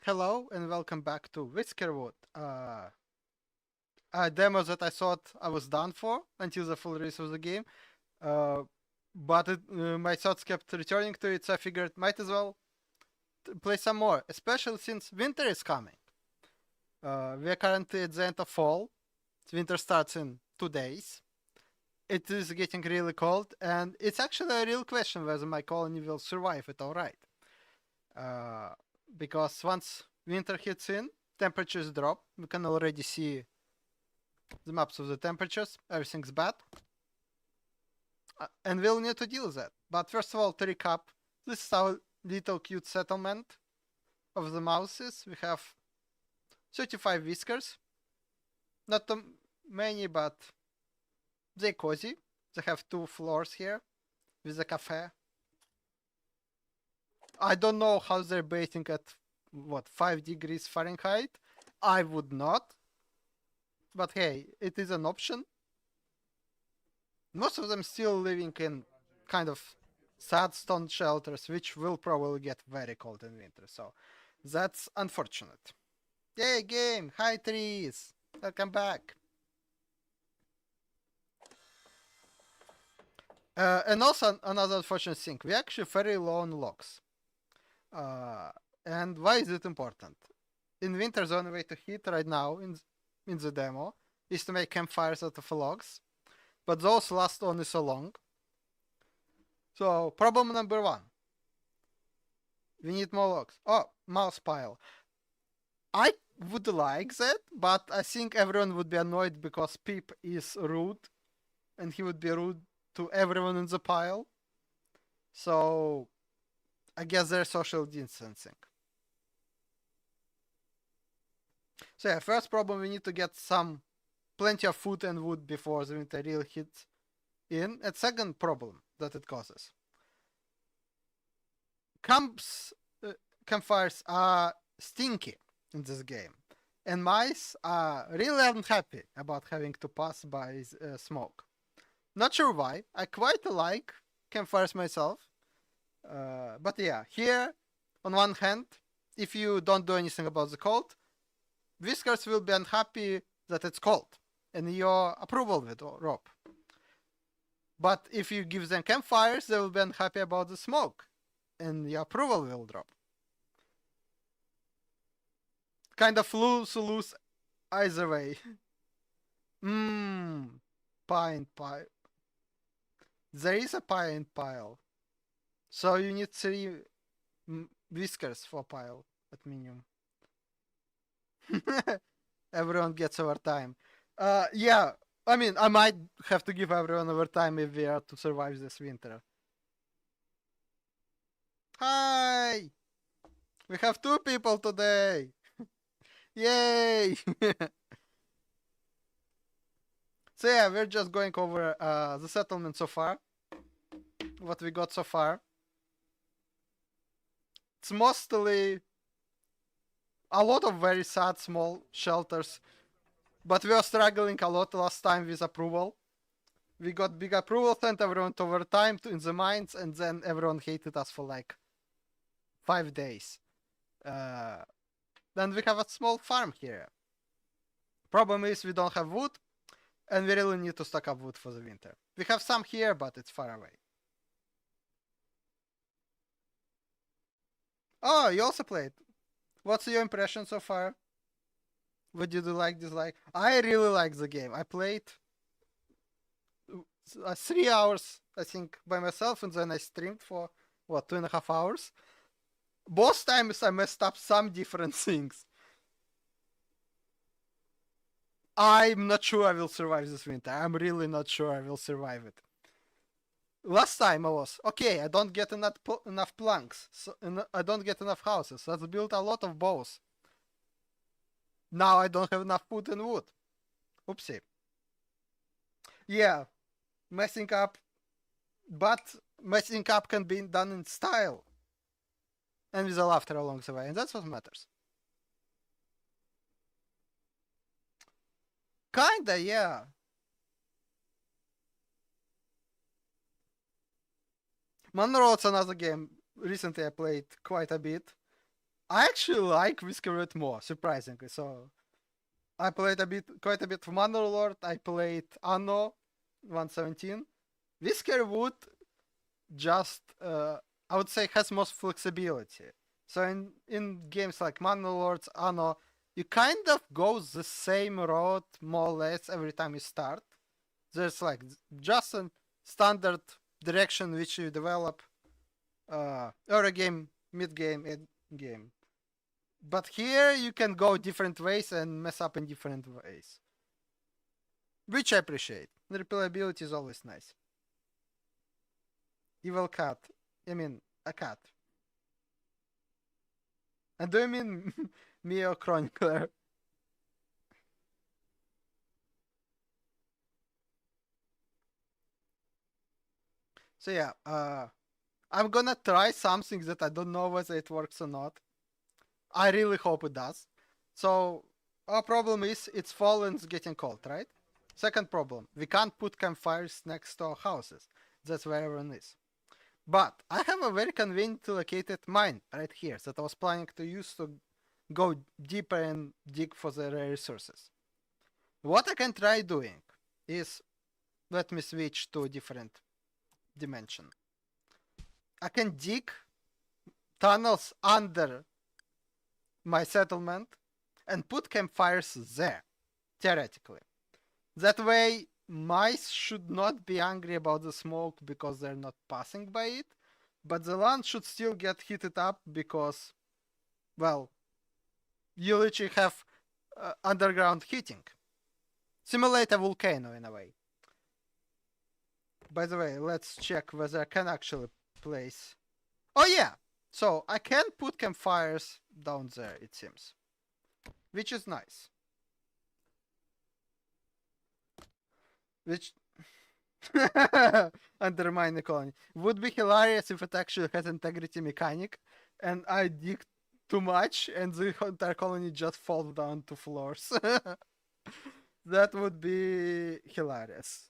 Hello and welcome back to Whiskerwood, a demo that I thought I was done for until the full release of the game, uh, but my thoughts kept returning to it, so I figured might as well play some more, especially since winter is coming. We are currently at the end of fall. Winter starts in 2 days. It is getting really cold, and it's actually a real question whether my colony will survive it all right. Uh, because once winter hits in, temperatures drop. We can already see the maps of the temperatures. Everything's bad. And we'll need to deal with that. But first of all, to recap, this is our little cute settlement of the mouses. We have 35 whiskers. Not too many, but they're cozy. They have 2 floors here with a cafe. I don't know how they're bathing at, 5 degrees Fahrenheit? I would not. But hey, it is an option. Most of them still living in kind of sad stone shelters, which will probably get very cold in winter, so that's unfortunate. Yay, game! Hi, trees! Welcome back! And also, another unfortunate thing, we actually very low on logs. And why is it important? In winter, the only way to heat right now in the demo is to make campfires out of logs, but those last only so long. So, problem number 1. We need more logs. Oh, mouse pile. I would like that, but I think everyone would be annoyed because Pip is rude, and he would be rude to everyone in the pile. So, I guess there's social distancing. So yeah, first problem, we need to get plenty of food and wood before the winter really hits in. And second problem that it causes. Campfires are stinky in this game. And mice are really unhappy about having to pass by smoke. Not sure why. I quite like campfires myself. But yeah, here, on one hand, if you don't do anything about the cold, Whiskers will be unhappy that it's cold and your approval will drop. But if you give them campfires, they will be unhappy about the smoke and your approval will drop. Kind of lose either way. Pine pile. There is a pine pile. So you need 3 whiskers for pile at minimum. Everyone gets overtime. Yeah, I mean, I might have to give everyone overtime if we are to survive this winter. Hi! We have 2 people today! Yay! So yeah, we're just going over the settlement so far. What we got so far. It's mostly a lot of very sad small shelters, but we were struggling a lot last time with approval. We got big approval, sent everyone to overtime in the mines, and then everyone hated us for like 5 days. Then we have a small farm here. Problem is we don't have wood, and we really need to stock up wood for the winter. We have some here, but it's far away. Oh, you also played. What's your impression so far? What did you like, dislike? I really like the game. I played 3 hours, I think, by myself, and then I streamed for, 2.5 hours. Both times I messed up some different things. I'm not sure I will survive this winter. I'm really not sure I will survive it. Last time I was, okay, I don't get enough planks, so, I don't get enough houses. Let's build a lot of bows. Now I don't have enough food and wood. Oopsie. Yeah, messing up, but messing up can be done in style. And with a laughter along the way, and that's what matters. Kinda, yeah. Monroe's another game recently I played quite a bit. I actually like Whiskerwood more, surprisingly. So I played quite a bit of Manor I played Anno 117. Whiskerwood just, I would say, has most flexibility. So in games like Manor Anno, you kind of go the same road more or less every time you start. There's like just a standard direction which you develop early game, mid game, end game. But here you can go different ways and mess up in different ways, which I appreciate. The replayability is always nice. Evil cat. I mean, a cat. And do you mean Mio Chronicler? So yeah, I'm gonna try something that I don't know whether it works or not. I really hope it does. So our problem is it's fall and it's getting cold, right? Second problem, we can't put campfires next to our houses. That's where everyone is. But I have a very conveniently located mine right here that I was planning to use to go deeper and dig for the rare resources. What I can try doing is, let me switch to a different dimension. I can dig tunnels under my settlement and put campfires there, theoretically. That way, mice should not be angry about the smoke because they're not passing by it, but the land should still get heated up because, well, you literally have underground heating. Simulate a volcano in a way. By the way, let's check whether I can actually place. Oh yeah! So I can put campfires down there, it seems. Which is nice. Which undermine the colony. Would be hilarious if it actually had integrity mechanic and I dig too much and the entire colony just falls down to floors. That would be hilarious.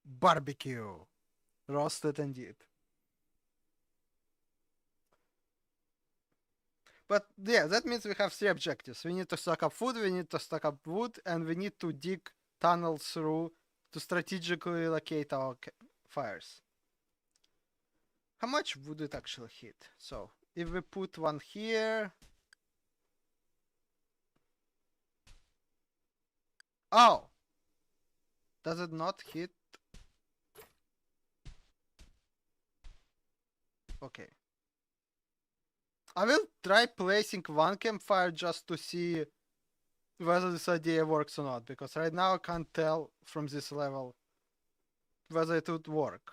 Barbecue. Roasted indeed. But yeah, that means we have three objectives. We need to stock up food, we need to stock up wood, and we need to dig tunnels through to strategically locate our fires. How much would it actually hit? So if we put one here. Oh! Does it not hit? Okay. I will try placing one campfire just to see whether this idea works or not, because right now I can't tell from this level whether it would work.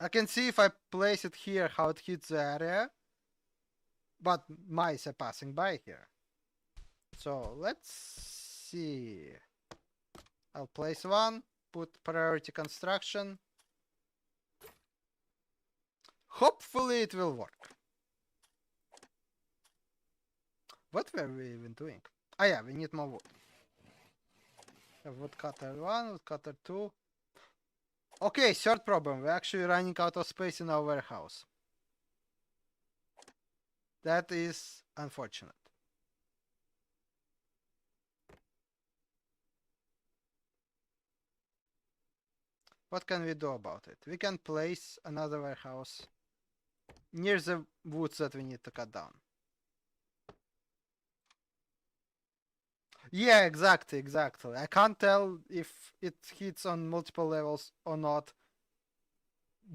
I can see if I place it here how it hits the area, but mice are passing by here. So let's see. I'll place one, put priority construction. Hopefully it will work. What were we even doing? Ah yeah, we need more wood. Woodcutter 1, woodcutter 2. Okay, third problem. We're actually running out of space in our warehouse. That is unfortunate. What can we do about it? We can place another warehouse near the woods that we need to cut down. Yeah, exactly. I can't tell if it hits on multiple levels or not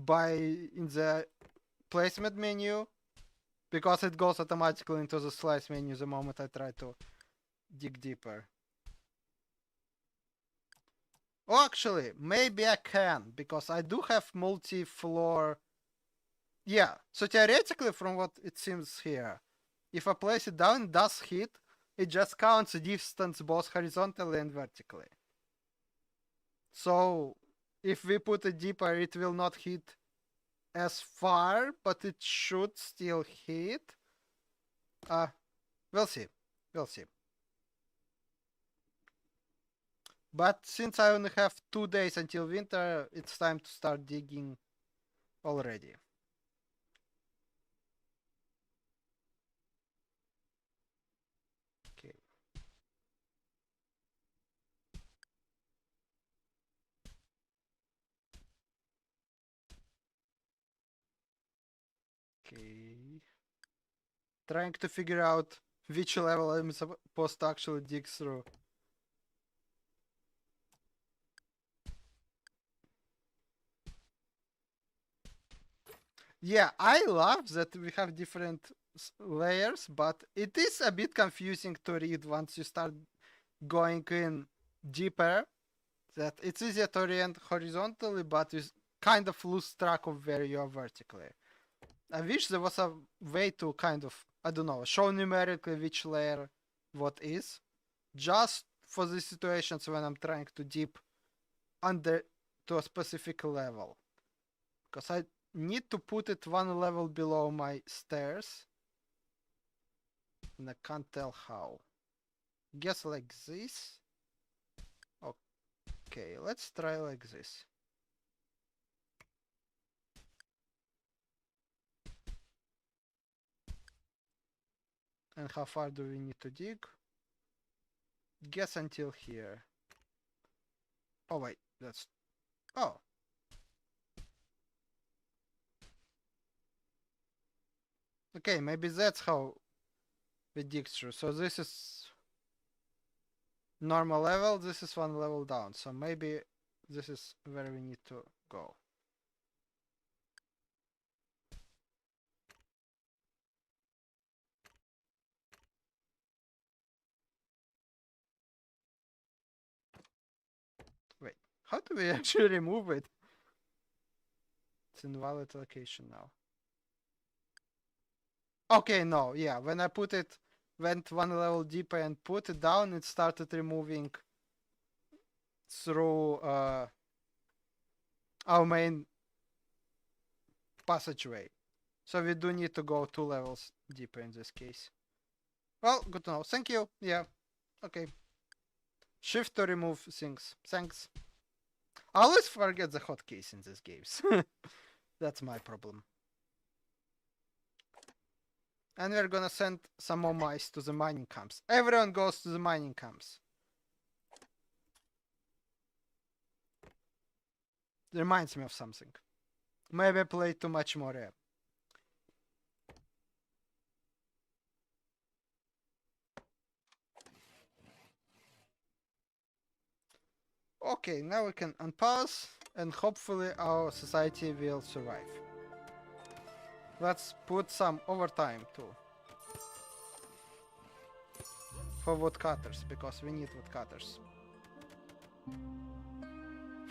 by in the placement menu, because it goes automatically into the slice menu the moment I try to dig deeper. Oh, actually, maybe I can, because I do have multi-floor. Yeah, so theoretically, from what it seems here, if I place it down, it does hit. It just counts the distance both horizontally and vertically. So if we put it deeper, it will not hit as far, but it should still hit. We'll see. We'll see. But since I only have 2 days until winter, it's time to start digging already. Okay. Okay. Trying to figure out which level I'm supposed to actually dig through. Yeah, I love that we have different layers, but it is a bit confusing to read once you start going in deeper. That it's easier to orient horizontally, but you kind of lose track of where you are vertically. I wish there was a way to kind of, I don't know, show numerically which layer what is, just for the situations when I'm trying to dip under to a specific level. Because I need to put it one level below my stairs, and I can't tell how. Guess like this? Okay, let's try like this. And how far do we need to dig? Guess until here. Oh wait, that's... Oh. Okay, maybe that's how we dig through. So this is normal level, this is one level down. So maybe this is where we need to go. Wait, how do we actually remove it? It's invalid location now. Okay, no, yeah, when I put it, went one level deeper and put it down, it started removing through our main passageway. So we do need to go 2 levels deeper in this case. Well, good to know. Thank you. Yeah. Okay. Shift to remove things. Thanks. I always forget the hotkeys in these games. That's my problem. And we're gonna send some more mice to the mining camps. Everyone goes to the mining camps. It reminds me of something. Maybe I played too much more. Okay, now we can unpause and hopefully our society will survive. Let's put some overtime too. For woodcutters, because we need woodcutters.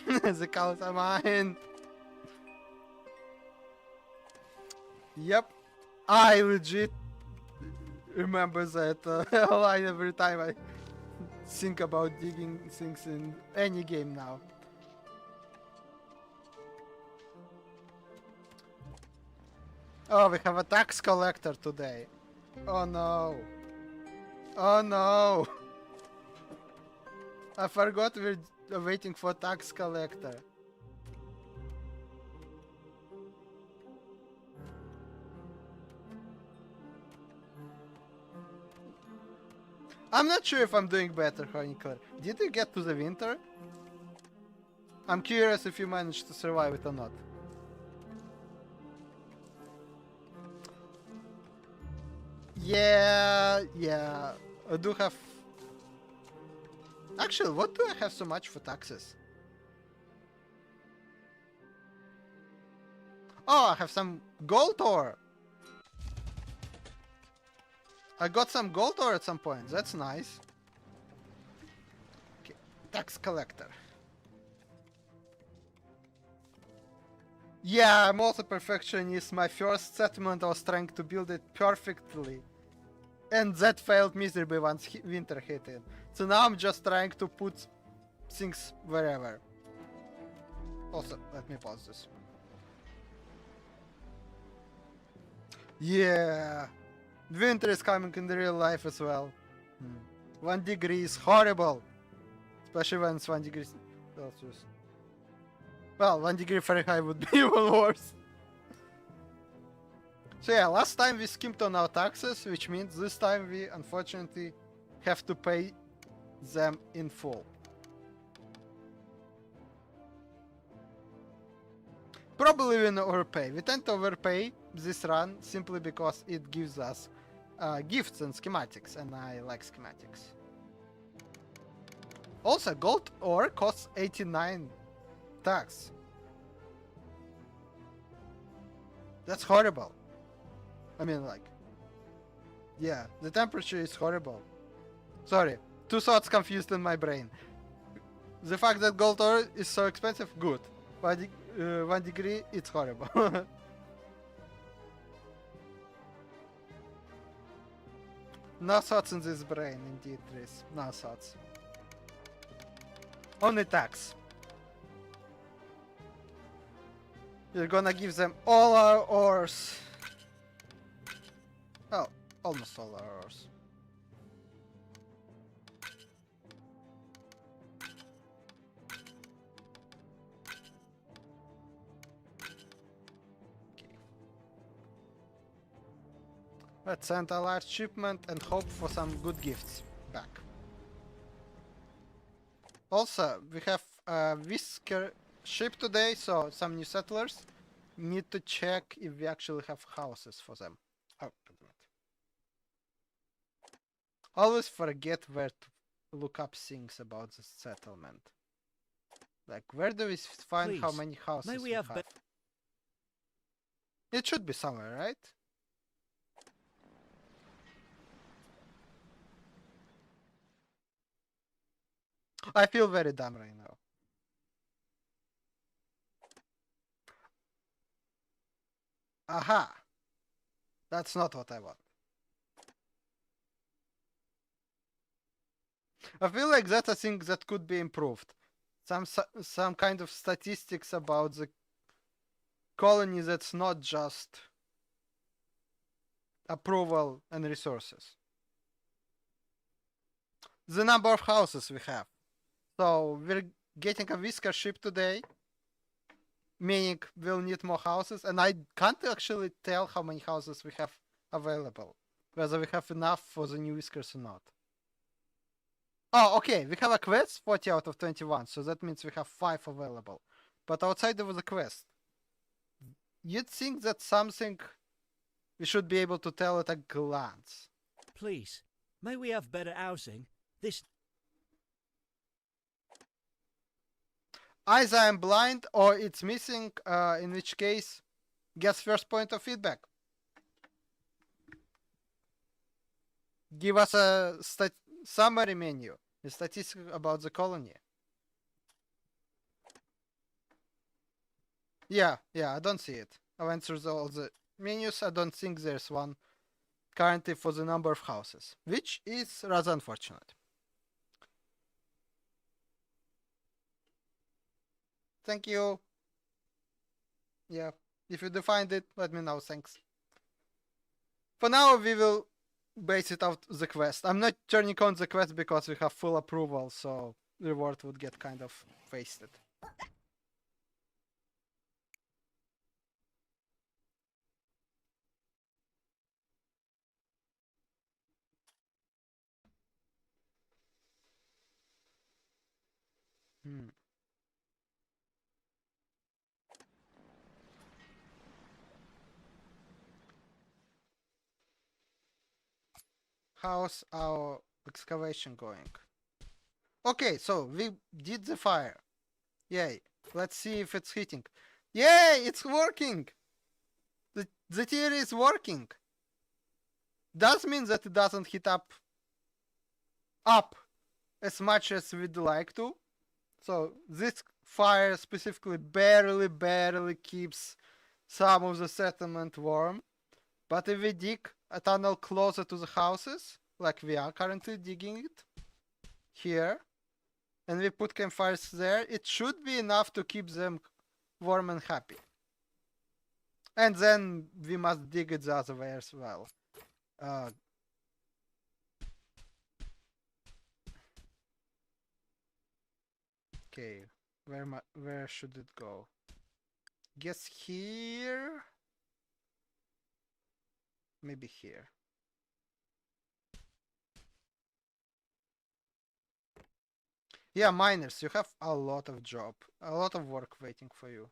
The cows are mine! Yep. I legit remember that line every time I think about digging things in any game now. Oh, we have a tax collector today. Oh no. Oh no. I forgot we're waiting for tax collector. I'm not sure if I'm doing better, Chronicler. Did you get to the winter? I'm curious if you managed to survive it or not. Yeah. I do have... Actually, what do I have so much for taxes? Oh, I have some gold ore. I got some gold ore at some point. That's nice. Okay, tax collector. Yeah, I'm also perfectionist. My first settlement I was trying to build it perfectly. And that failed miserably once winter hit in. So now I'm just trying to put things wherever. Also, let me pause this. Yeah. Winter is coming in the real life as well. 1 degree is horrible. Especially when it's 1 degree Celsius. Well, 1 degree Fahrenheit would be even worse. So yeah, last time we skimped on our taxes, which means this time we unfortunately have to pay them in full. Probably we overpay. We tend to overpay this run simply because it gives us gifts and schematics, and I like schematics. Also, gold ore costs 89 tax. That's horrible. I mean, like, yeah, the temperature is horrible. Sorry, two thoughts confused in my brain. The fact that gold ore is so expensive, good. 1 degree, it's horrible. No thoughts in this brain, indeed, Chris. No thoughts. Only tax. We're gonna give them all our ores. Oh, almost all our ores. Let's send a large shipment and hope for some good gifts back. Also, we have a Whisker ship today, so some new settlers. Need to check if we actually have houses for them. Oh, wait a minute. Always forget where to look up things about the settlement. Like, where do we find how many houses we have? It should be somewhere, right? I feel very dumb right now. Aha! That's not what I want. I feel like that's a thing that could be improved. Some kind of statistics about the colony that's not just approval and resources. The number of houses we have. So we're getting a Whisker ship today, meaning we'll need more houses, and I can't actually tell how many houses we have available, whether we have enough for the new Whiskers or not. Oh, okay, we have a quest, 40 out of 21, so that means we have 5 available. But outside of the quest, you'd think that's something we should be able to tell at a glance. Please, may we have better housing? This... Either I'm blind or it's missing, in which case, gets first point of feedback. Give us a summary menu, a statistic about the colony. Yeah, I don't see it. I went through all the menus. I don't think there's one currently for the number of houses, which is rather unfortunate. Thank you. Yeah, if you defined it, let me know, thanks. For now, we will base it out the quest. I'm not turning on the quest because we have full approval, so reward would get kind of wasted. How's our excavation going? Okay, so we did the fire. Yay. Let's see if it's hitting. Yay, it's working! The theory is working. Does mean that it doesn't hit up as much as we'd like to. So this fire specifically barely keeps some of the settlement warm. But if we dig a tunnel closer to the houses, like we are currently digging it here, and we put campfires there, it should be enough to keep them warm and happy. And then we must dig it the other way as well. Okay, where should it go? Guess here. maybe here. Yeah, miners, you have a lot of work waiting for you.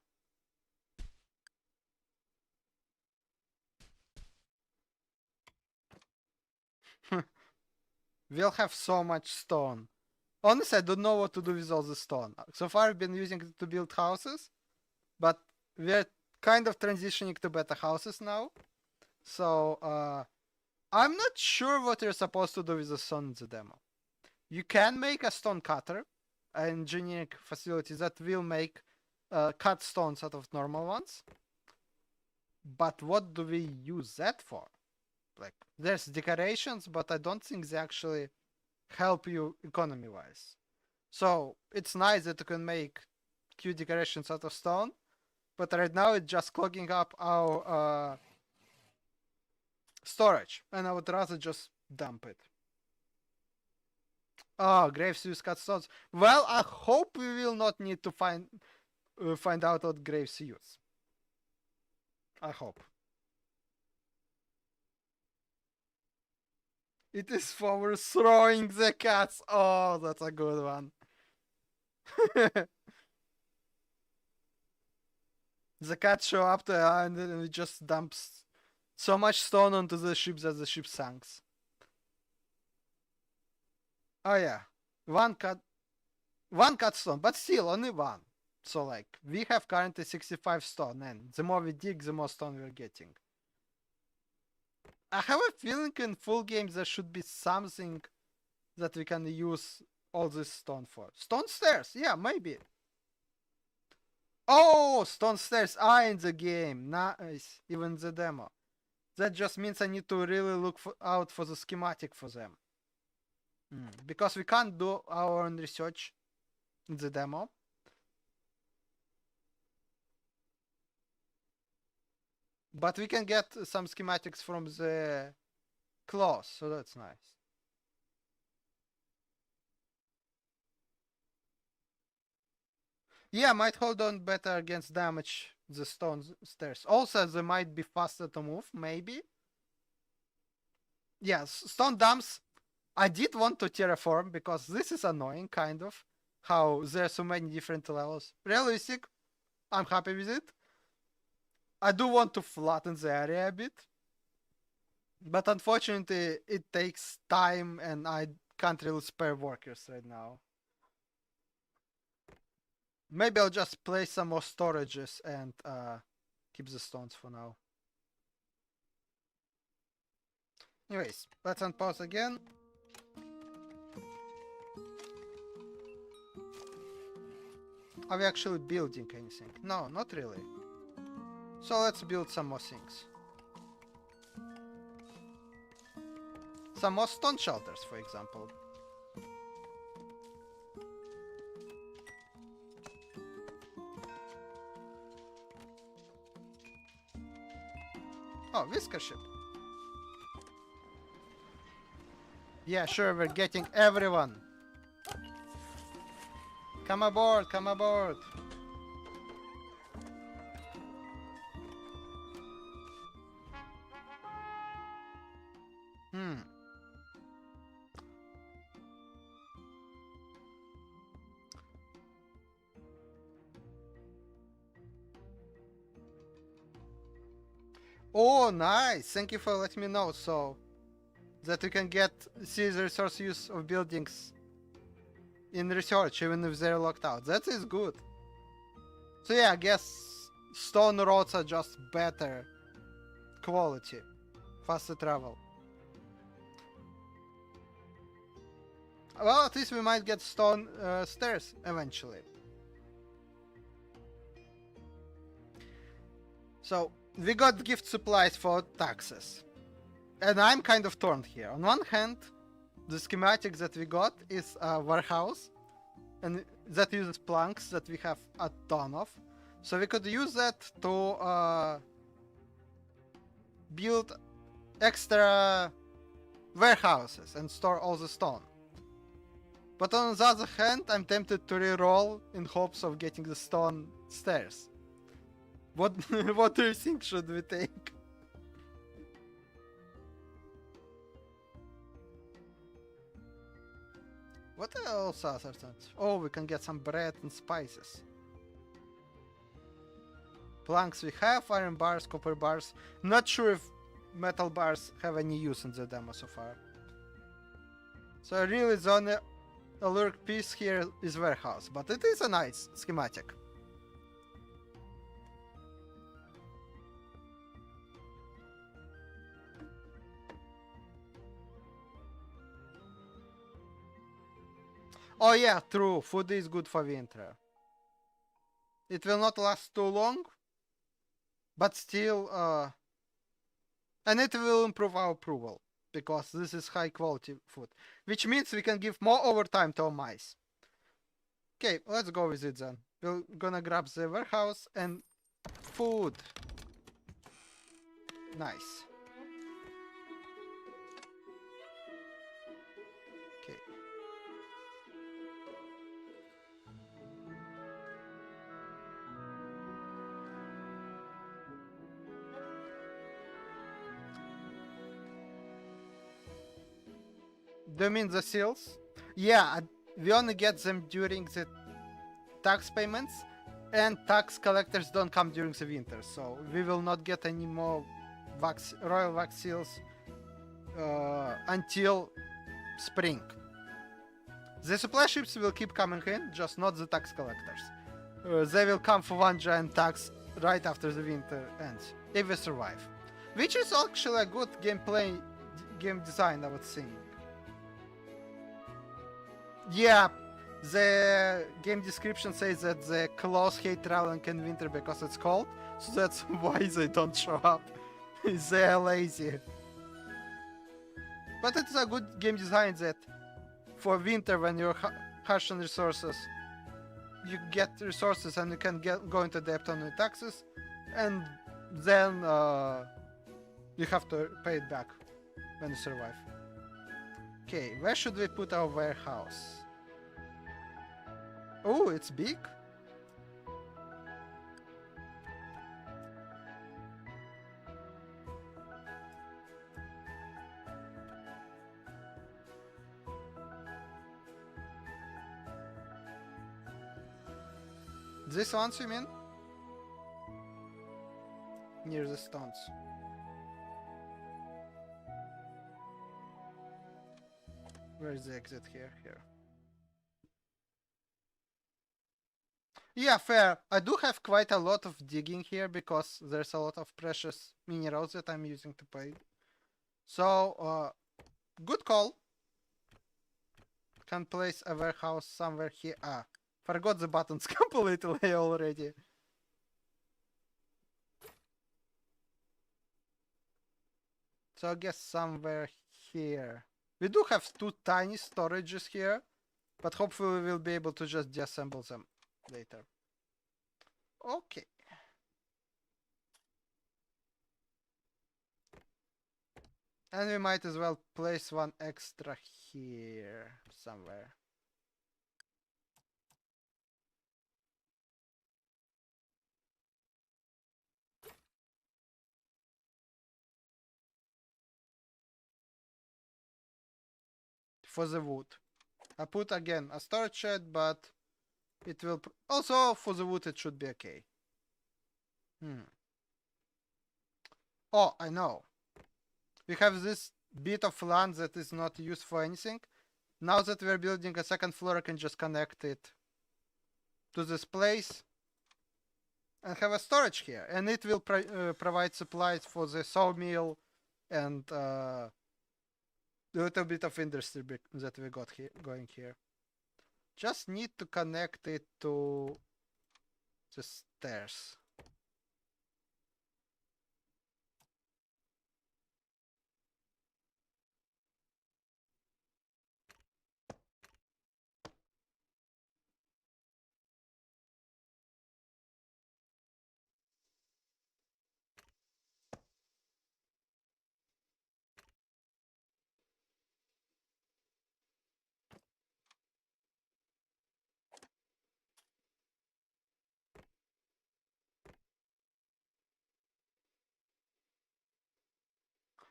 We'll have so much stone. Honestly, I don't know what to do with all the stone. So far, I've been using it to build houses, but we're kind of transitioning to better houses now. So, I'm not sure what you're supposed to do with the stone in the demo. You can make a stone cutter, an engineering facility that will make cut stones out of normal ones. But what do we use that for? Like, there's decorations, but I don't think they actually help you economy-wise. So it's nice that you can make cute decorations out of stone, but right now it's just clogging up our storage, and I would rather just dump it. Oh, graves use cut stones. Well, I hope we will not need to find out what graves use. I hope. It is for throwing the cats. Oh, that's a good one. The cats show up to the island and it just dumps so much stone onto the ship that the ship sinks. Oh yeah, one cut stone, but still only one. So like we have currently 65 stone, and the more we dig, the more stone we're getting. I have a feeling in full games there should be something that we can use all this stone for. Stone stairs, yeah, maybe. Oh, stone stairs are in the game. Nice, even the demo. That just means I need to really look out for the schematic for them. Because we can't do our own research in the demo. But we can get some schematics from the claws, so that's nice. Yeah, might hold on better against damage, the stone stairs. Also, they might be faster to move, maybe. Yes, stone dumps. I did want to terraform because this is annoying, kind of. How there are so many different levels. Realistic, I'm happy with it. I do want to flatten the area a bit. But unfortunately, it takes time and I can't really spare workers right now. Maybe I'll just place some more storages and keep the stones for now. Anyways, let's unpause again. Are we actually building anything? No, not really. So let's build some more things. Some more stone shelters, for example. Oh, whisker ship. Yeah, sure, we're getting everyone. Come aboard, come aboard. Oh, nice. Thank you for letting me know so that we can see the resource use of buildings in research even if they're locked out. That is good. So yeah, I guess stone roads are just better quality, faster travel. Well, at least we might get stone stairs eventually. So we got gift supplies for taxes. And I'm kind of torn here. On one hand, the schematic that we got is a warehouse, and that uses planks that we have a ton of. So we could use that to build extra warehouses and store all the stone. But on the other hand, I'm tempted to reroll in hopes of getting the stone stairs. What do you think should we take? What else other things? Oh, we can get some bread and spices. Planks we have, iron bars, copper bars. Not sure if metal bars have any use in the demo so far. So really the only alert piece here is warehouse, but it is a nice schematic. Oh yeah, true, food is good for winter. It will not last too long, but still, and it will improve our approval, because this is high quality food, which means we can give more overtime to our mice. Okay, let's go with it then. We're gonna grab the warehouse and food. Nice. Okay. Do you mean the seals? Yeah, we only get them during the tax payments, and tax collectors don't come during the winter, so we will not get any more royal wax seals until spring. The supply ships will keep coming in, just not the tax collectors. They will come for one giant tax right after the winter ends, if we survive. Which is actually a good game design, I would think. Yeah, the game description says that the claws hate traveling in winter because it's cold, so that's why they don't show up. They're lazy. But it's a good game design that for winter, when you're harsh on resources, you get resources and you can go into debt on your taxes, and then you have to pay it back when you survive. Okay, where should we put our warehouse? Oh, it's big. This ones, you mean? Near the stones. Where is the exit here? Here. Yeah, fair. I do have quite a lot of digging here because there's a lot of precious minerals that I'm using to pay. So, good call. Can place a warehouse somewhere here. Ah, forgot the buttons completely already. So I guess somewhere here. We do have two tiny storages here, but hopefully we'll be able to just disassemble them later. Okay. And we might as well place one extra here somewhere. For the wood. I put again a storage shed, but it will also for the wood it should be okay. Oh, I know. We have this bit of land that is not used for anything. Now that we're building a second floor, I can just connect it to this place and have a storage here, and it will provide supplies for the sawmill and a little bit of industry that we got here going here. Just need to connect it to the stairs.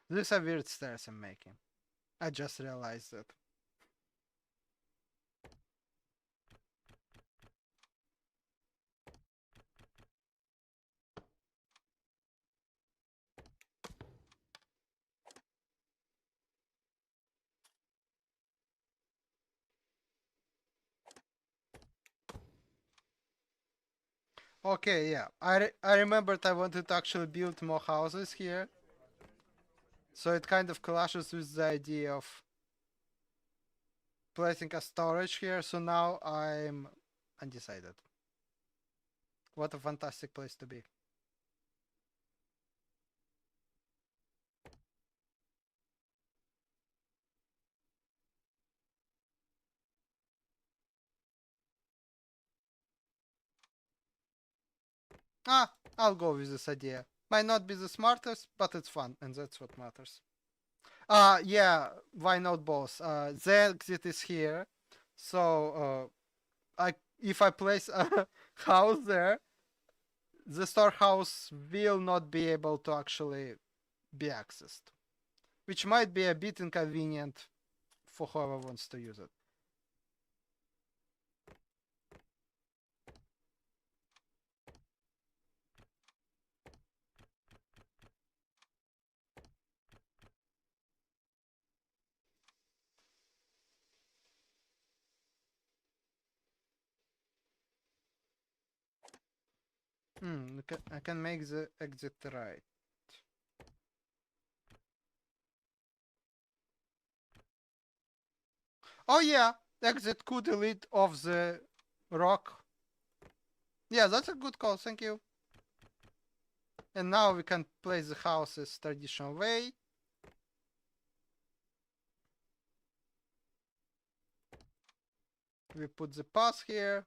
These are weird stairs I'm making. I just realized it. Okay, yeah. I remembered I wanted to actually build more houses here. So it kind of clashes with the idea of placing a storage here. So now I'm undecided. What a fantastic place to be. Ah, I'll go with this idea. Might not be the smartest, but it's fun, and that's what matters. Yeah, why not both? The exit is here, so if I place a house there, the storehouse will not be able to actually be accessed, which might be a bit inconvenient for whoever wants to use it. I can make the exit right. Oh yeah, exit could lead off the rock. Yeah, that's a good call, thank you. And now we can place the houses traditional way. We put the path here.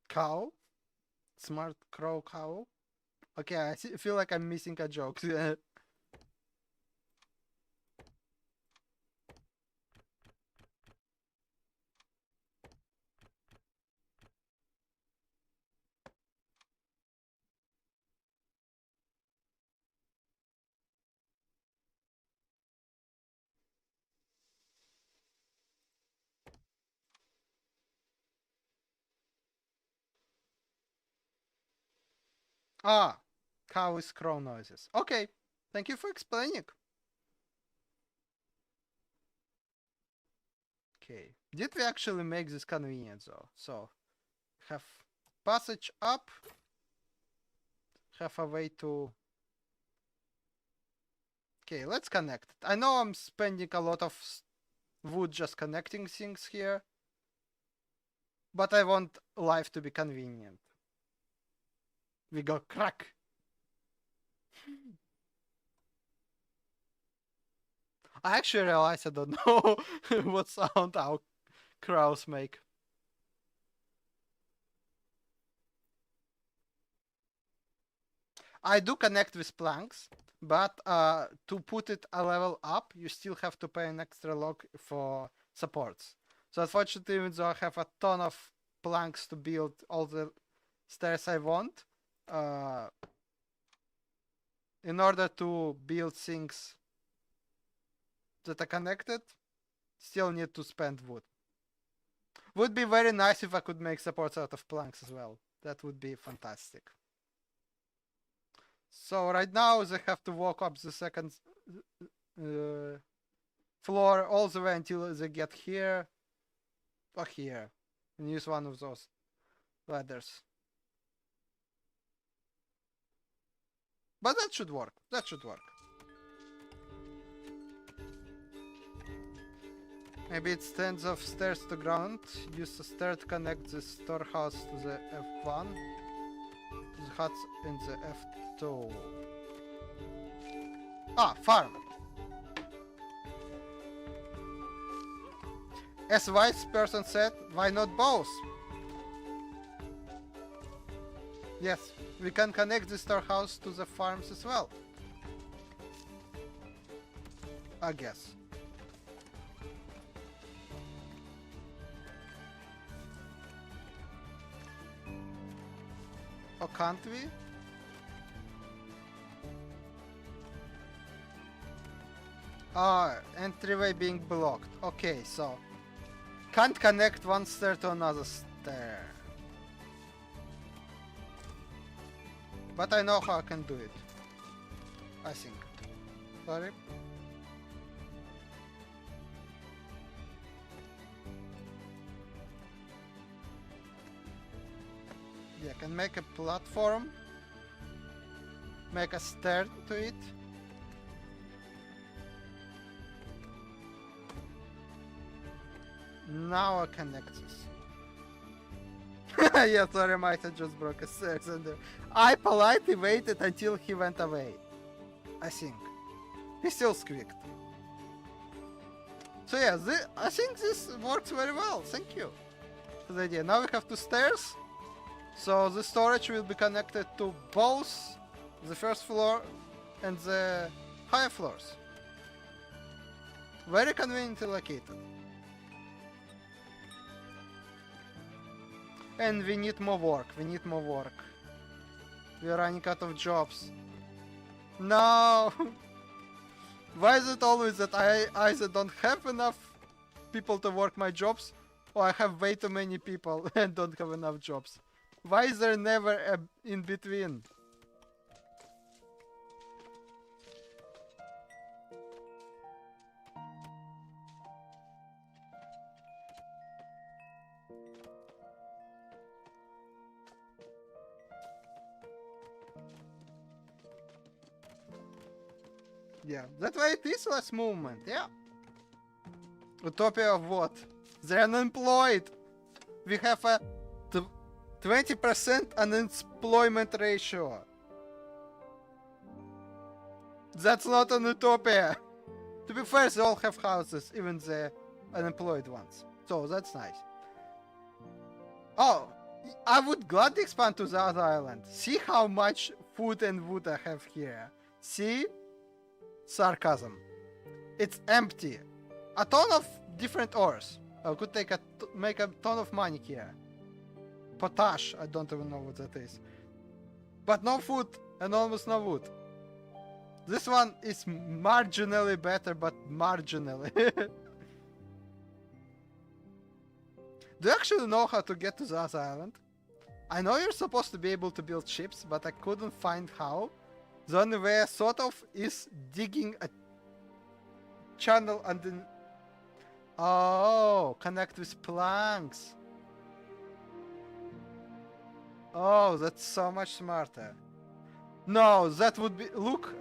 Cow. Smart crow cow. Okay, I feel like I'm missing a joke. Ah, cow is crow noises. Okay, thank you for explaining. Okay, did we actually make this convenient though? So, have passage up, have a way to... Okay, let's connect. I know I'm spending a lot of wood just connecting things here, but I want life to be convenient. We go crack. I actually realized I don't know what sound our crows make. I do connect with planks, but to put it a level up, you still have to pay an extra log for supports. So unfortunately, even though I have a ton of planks to build all the stairs I want, uh, in order to build things that are connected, still need to spend wood. Would be very nice if I could make supports out of planks as well. That would be fantastic. So right now they have to walk up the second floor all the way until they get here or here and use one of those ladders. But that should work. That should work. Maybe it's tens of stairs to ground. Use a stair to connect the storehouse to the F1. The huts in the F2. Ah, farm. As wise person said, why not both? Yes, we can connect the storehouse to the farms as well. I guess. Or can't we? Ah, entryway being blocked. Okay, so can't connect one stair to another stair. But I know how I can do it. I think. Sorry. Yeah, can make a platform. Make a stair to it. Now I connect this. Yeah, sorry, might have just broke a stairs and I politely waited until he went away. I think. He still squeaked. So yeah, I think this works very well. Thank you for the idea. Now we have 2 stairs. So the storage will be connected to both the first floor and the higher floors. Very conveniently located. And we need more work. We need more work. We are running out of jobs. No! Why is it always that I either don't have enough people to work my jobs, or I have way too many people and don't have enough jobs? Why is there never a in between? Yeah, that's why it is less movement, yeah. Utopia of what? They're unemployed. We have a 20% unemployment ratio. That's not an utopia. To be fair, they all have houses, even the unemployed ones. So that's nice. Oh, I would gladly expand to the other island. See how much food and wood I have here. See? Sarcasm. It's empty. A ton of different ores. I could make a ton of money here. Potash, I don't even know what that is. But no food and almost no wood. This one is marginally better, but marginally. Do you actually know how to get to the other island? I know you're supposed to be able to build ships, but I couldn't find how. The only way I thought of is digging a channel and then... Oh, connect with planks. Oh, that's so much smarter. No, that would be... Look,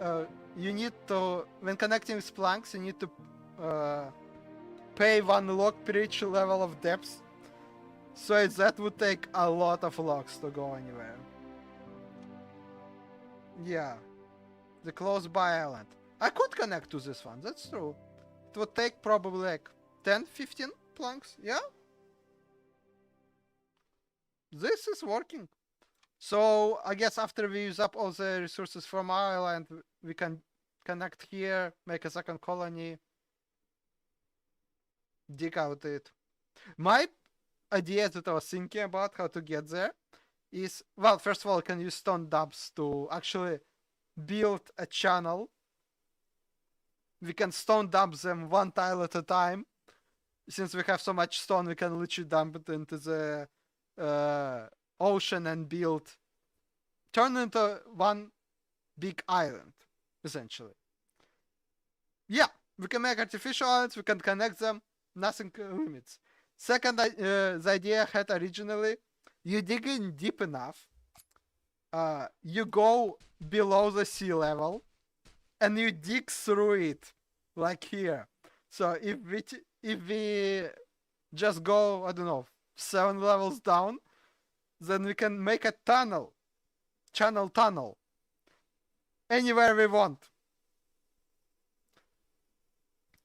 you need to... When connecting with planks, you need to pay 1 log per each level of depth. So that would take a lot of logs to go anywhere. Yeah. The close by island. I could connect to this one, that's true. It would take probably like 10-15 planks, yeah? This is working. So I guess after we use up all the resources from our island, we can connect here, make a second colony, dig out it. My idea that I was thinking about how to get there is, well, first of all, I can use stone dubs to actually build a channel. We can stone dump them 1 tile at a time. Since we have so much stone, we can literally dump it into the ocean and turn it into 1 big island, essentially. Yeah, we can make artificial islands, we can connect them, nothing limits. Second, the idea I had originally, you dig in deep enough, you go below the sea level, and you dig through it, like here. So if we just go, I don't know, 7 levels down, then we can make a tunnel, channel tunnel, anywhere we want.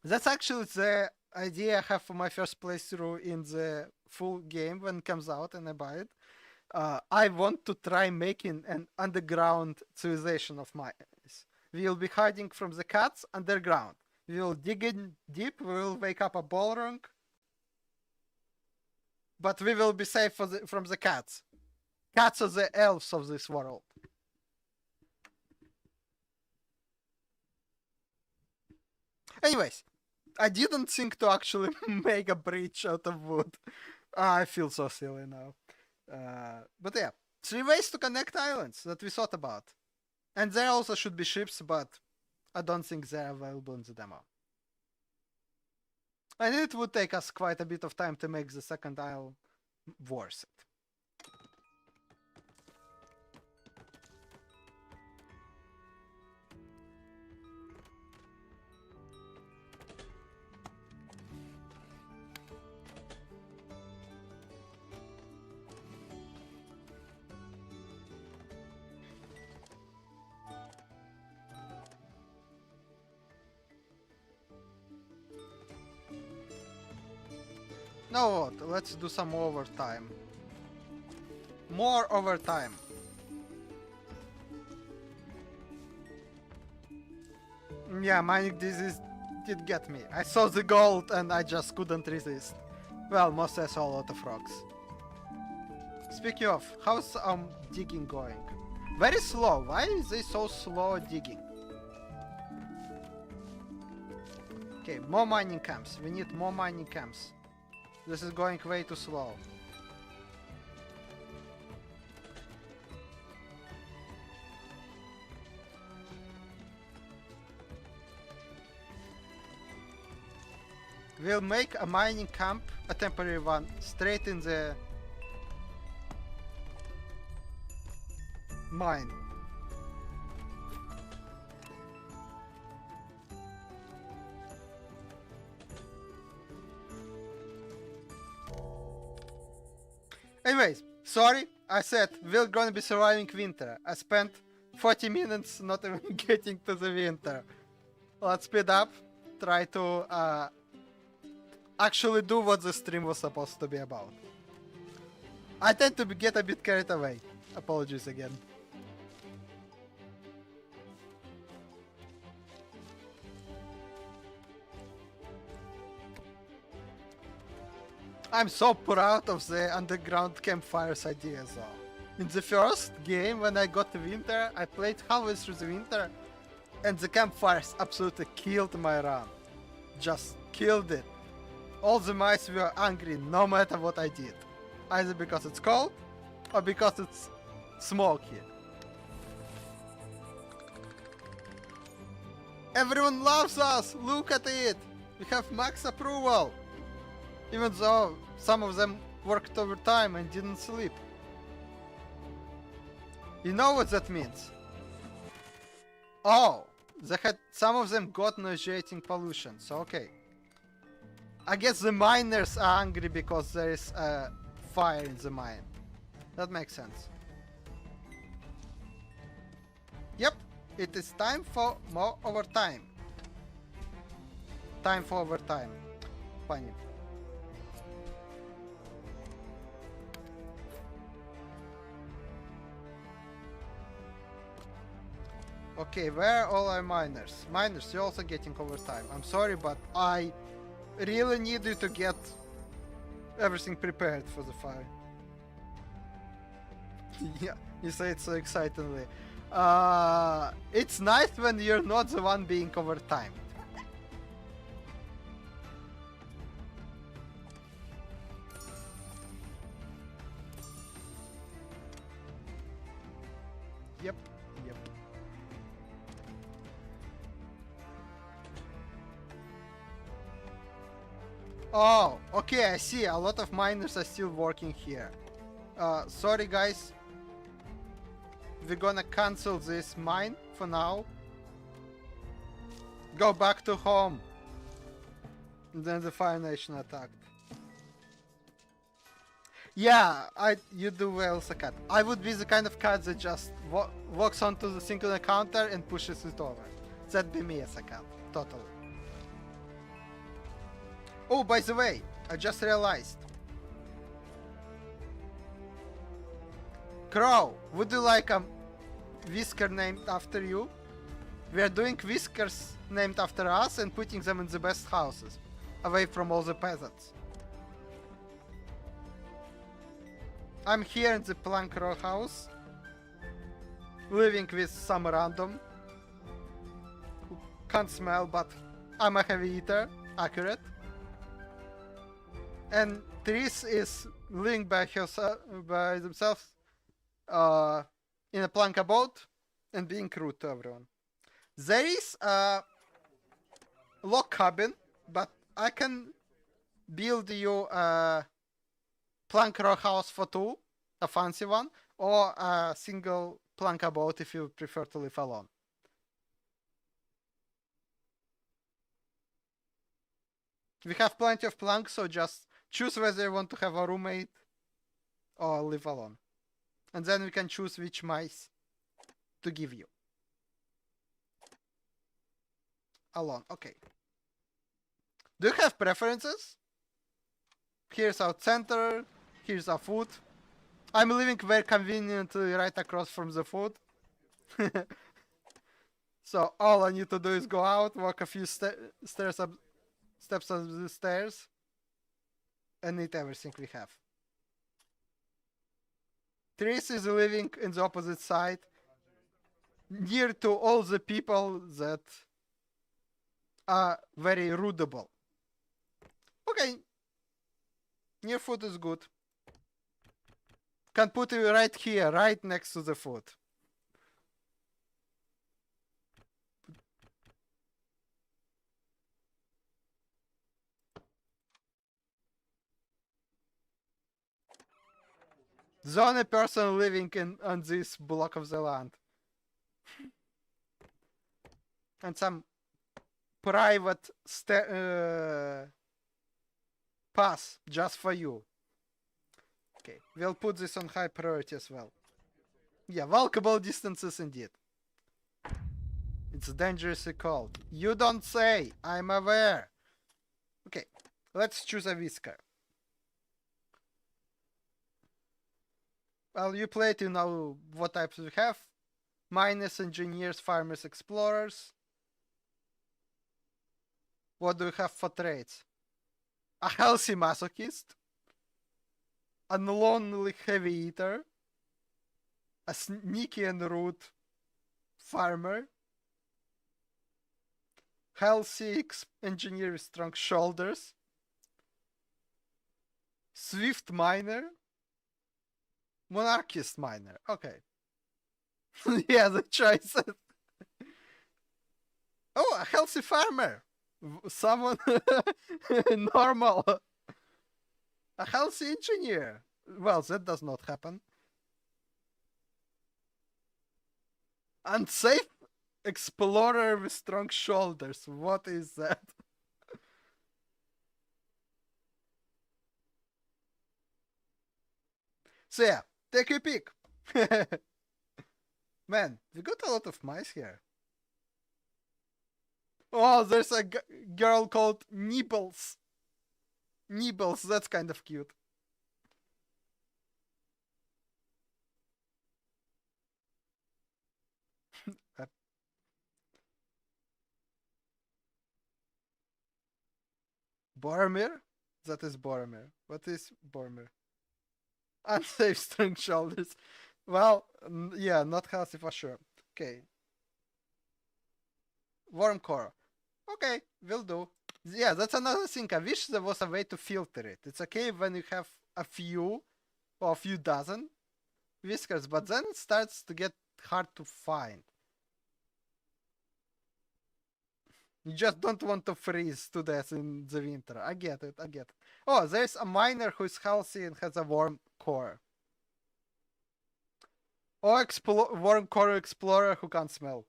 That's actually the idea I have for my first playthrough in the full game when it comes out and I buy it. I want to try making an underground civilization of mine. We will be hiding from the cats underground. We will dig in deep, we will wake up a Balrog, but we will be safe from the cats. Cats are the elves of this world. Anyways, I didn't think to actually make a bridge out of wood. I feel so silly now. But yeah, 3 ways to connect islands that we thought about. And there also should be ships, but I don't think they're available in the demo. And it would take us quite a bit of time to make the second isle worth it. Now what? Let's do some overtime. More overtime. Yeah, mining disease did get me. I saw the gold and I just couldn't resist. Well, mostly I saw a lot of rocks. Speaking of, how's digging going? Very slow. Why is they so slow digging? Okay, more mining camps. We need more mining camps. This is going way too slow. We'll make a mining camp, a temporary one, straight in the mine. Anyways, sorry, I said we're gonna be surviving winter. I spent 40 minutes not even getting to the winter. Let's speed up, try to actually do what the stream was supposed to be about. I tend to get a bit carried away. Apologies again. I'm so proud of the underground campfires idea though. In the first game when I got to winter, I played halfway through the winter and the campfires absolutely killed my run. Just killed it. All the mice were angry no matter what I did. Either because it's cold or because it's smoky. Everyone loves us! Look at it! We have max approval! Even though some of them worked overtime and didn't sleep. You know what that means? Oh! Some of them got nauseating pollution, so okay. I guess the miners are angry because there is a fire in the mine. That makes sense. Yep, it is time for more overtime. Time for overtime. Funny. Okay, where are all our miners? Miners, you're also getting overtime. I'm sorry, but I really need you to get everything prepared for the fire. Yeah, you say it so excitingly. It's nice when you're not the one being overtimed. Yep, yep. Oh, okay, I see. A lot of miners are still working here. Sorry guys. We're gonna cancel this mine for now. Go back to home. And then the Fire Nation attacked. Yeah, you do well, Sakat. I would be the kind of cat that just walks onto the single encounter and pushes it over. That'd be me as a cat. Totally. Oh, by the way, I just realized. Crow, would you like a whisker named after you? We are doing whiskers named after us and putting them in the best houses, away from all the peasants. I'm here in the plank row house, living with some random who can't smell, but I'm a heavy eater, accurate. And Tris is living by themselves in a plank boat and being rude to everyone. There is a log cabin, but I can build you a plank row house for two, a fancy one, or a single plank boat if you prefer to live alone. We have plenty of planks, so just choose whether you want to have a roommate or live alone. And then we can choose which mice to give you. Alone, okay. Do you have preferences? Here's our center, here's our food. I'm living very conveniently right across from the food. So all I need to do is go out, walk a few steps up the stairs, and eat everything we have. Therese is living in the opposite side, near to all the people that are very rudeable. Okay, near food is good. Can put it right here, right next to the food. The only person living on this block of the land. And some private pass just for you. Okay, we'll put this on high priority as well. Yeah, walkable distances indeed. It's dangerously cold. You don't say, I'm aware. Okay, let's choose a whisker. Well, you played, you know what types we have. Miners, engineers, farmers, explorers. What do we have for traits? A healthy masochist. A lonely heavy eater. A sneaky and rude farmer. Healthy engineer with strong shoulders. Swift miner. Monarchist miner. Okay. Yeah, the choices. Oh, a healthy farmer. Someone normal. A healthy engineer. Well, that does not happen. Unsafe explorer with strong shoulders. What is that? So yeah, take your pick. Man, we got a lot of mice here. Oh, there's a girl called Nibbles. Nibbles, that's kind of cute. Boromir? That is Boromir. What is Boromir? Unsafe strong shoulders. Well, yeah, not healthy for sure. Okay. Warm core. Okay, will do. Yeah, that's another thing. I wish there was a way to filter it. It's okay when you have a few or a few dozen whiskers, but then it starts to get hard to find. You just don't want to freeze to death in the winter. I get it, I get it. Oh, there's a miner who is healthy and has a warm core. Or warm core explorer who can't smell.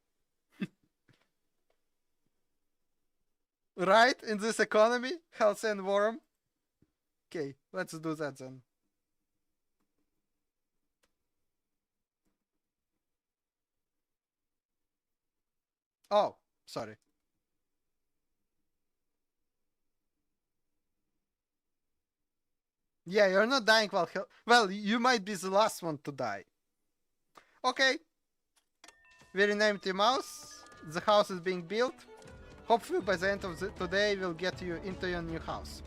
Right? In this economy? Healthy and warm? Okay, let's do that then. Oh, sorry. Yeah, you're not dying while well, you might be the last one to die. Okay. We renamed the mouse. The house is being built. Hopefully by the end of today we'll get you into your new house.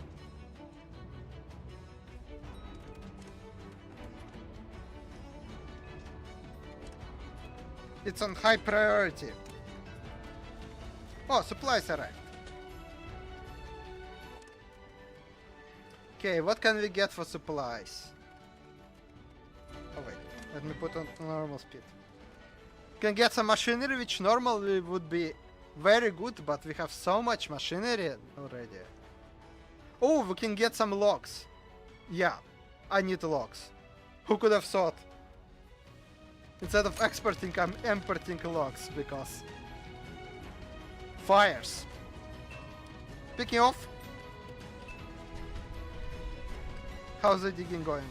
It's on high priority. Oh, supplies arrived. Okay, what can we get for supplies? Oh wait, let me put on normal speed. Can get some machinery, which normally would be very good, but we have so much machinery already. Oh, we can get some logs. Yeah, I need logs. Who could have thought? Instead of exporting, I'm importing logs because fires. Picking off. How's the digging going?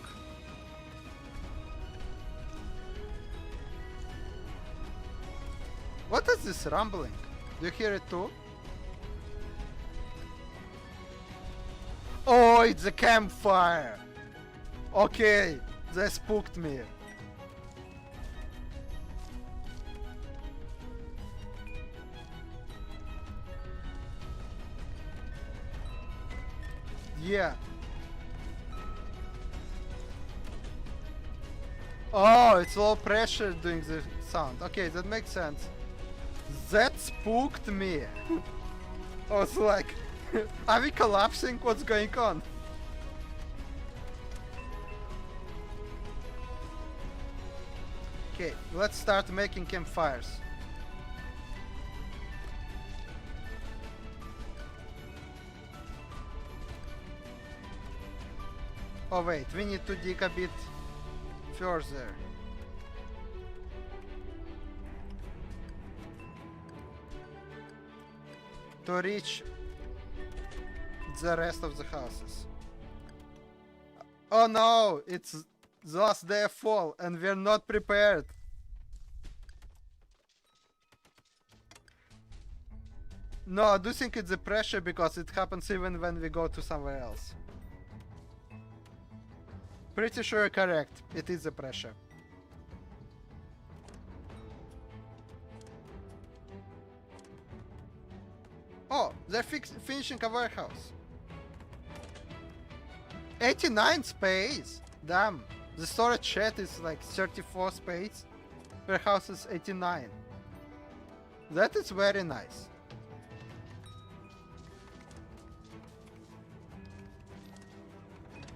What is this rumbling? Do you hear it too? Oh, it's a campfire! Okay, they spooked me. Yeah. Oh, it's low pressure doing the sound. Okay, that makes sense. That spooked me. I was like, are we collapsing? What's going on? Okay, let's start making campfires. Oh wait, we need to dig a bit further. To reach the rest of the houses. Oh no, it's the last day of fall and we're not prepared. No, I do think it's the pressure because it happens even when we go to somewhere else. Pretty sure you're correct. It is the pressure. Oh, they're finishing a warehouse. 89 space! Damn. The storage shed is like 34 space. Warehouse is 89. That is very nice.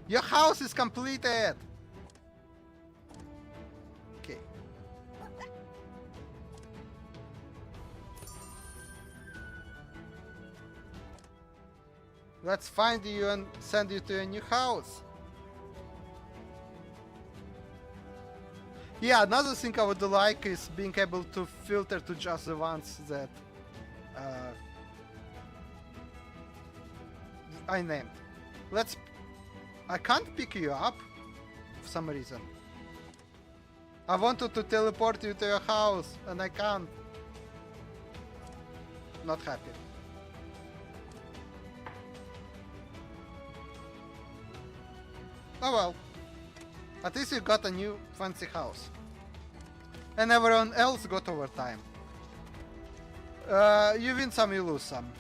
Your house is completed! Okay. Let's find you and send you to a new house. Yeah, another thing I would like is being able to filter to just the ones that I named. I can't pick you up for some reason. I wanted to teleport you to your house and I can't. Not happy. Oh well. At least you got a new fancy house. And everyone else got overtime. You win some, you lose some.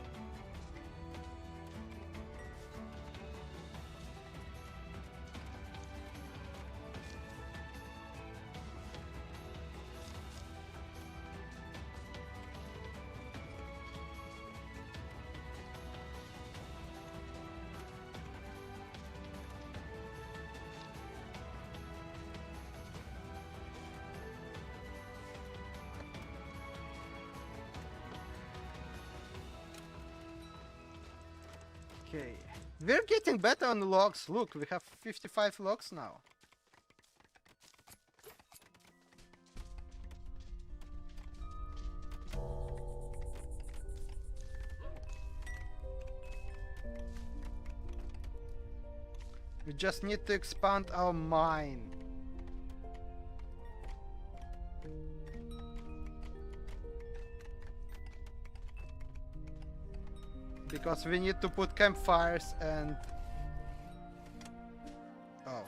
Okay, we're getting better on the logs. Look, we have 55 logs now. We just need to expand our mine. Because we need to put campfires and... Oh.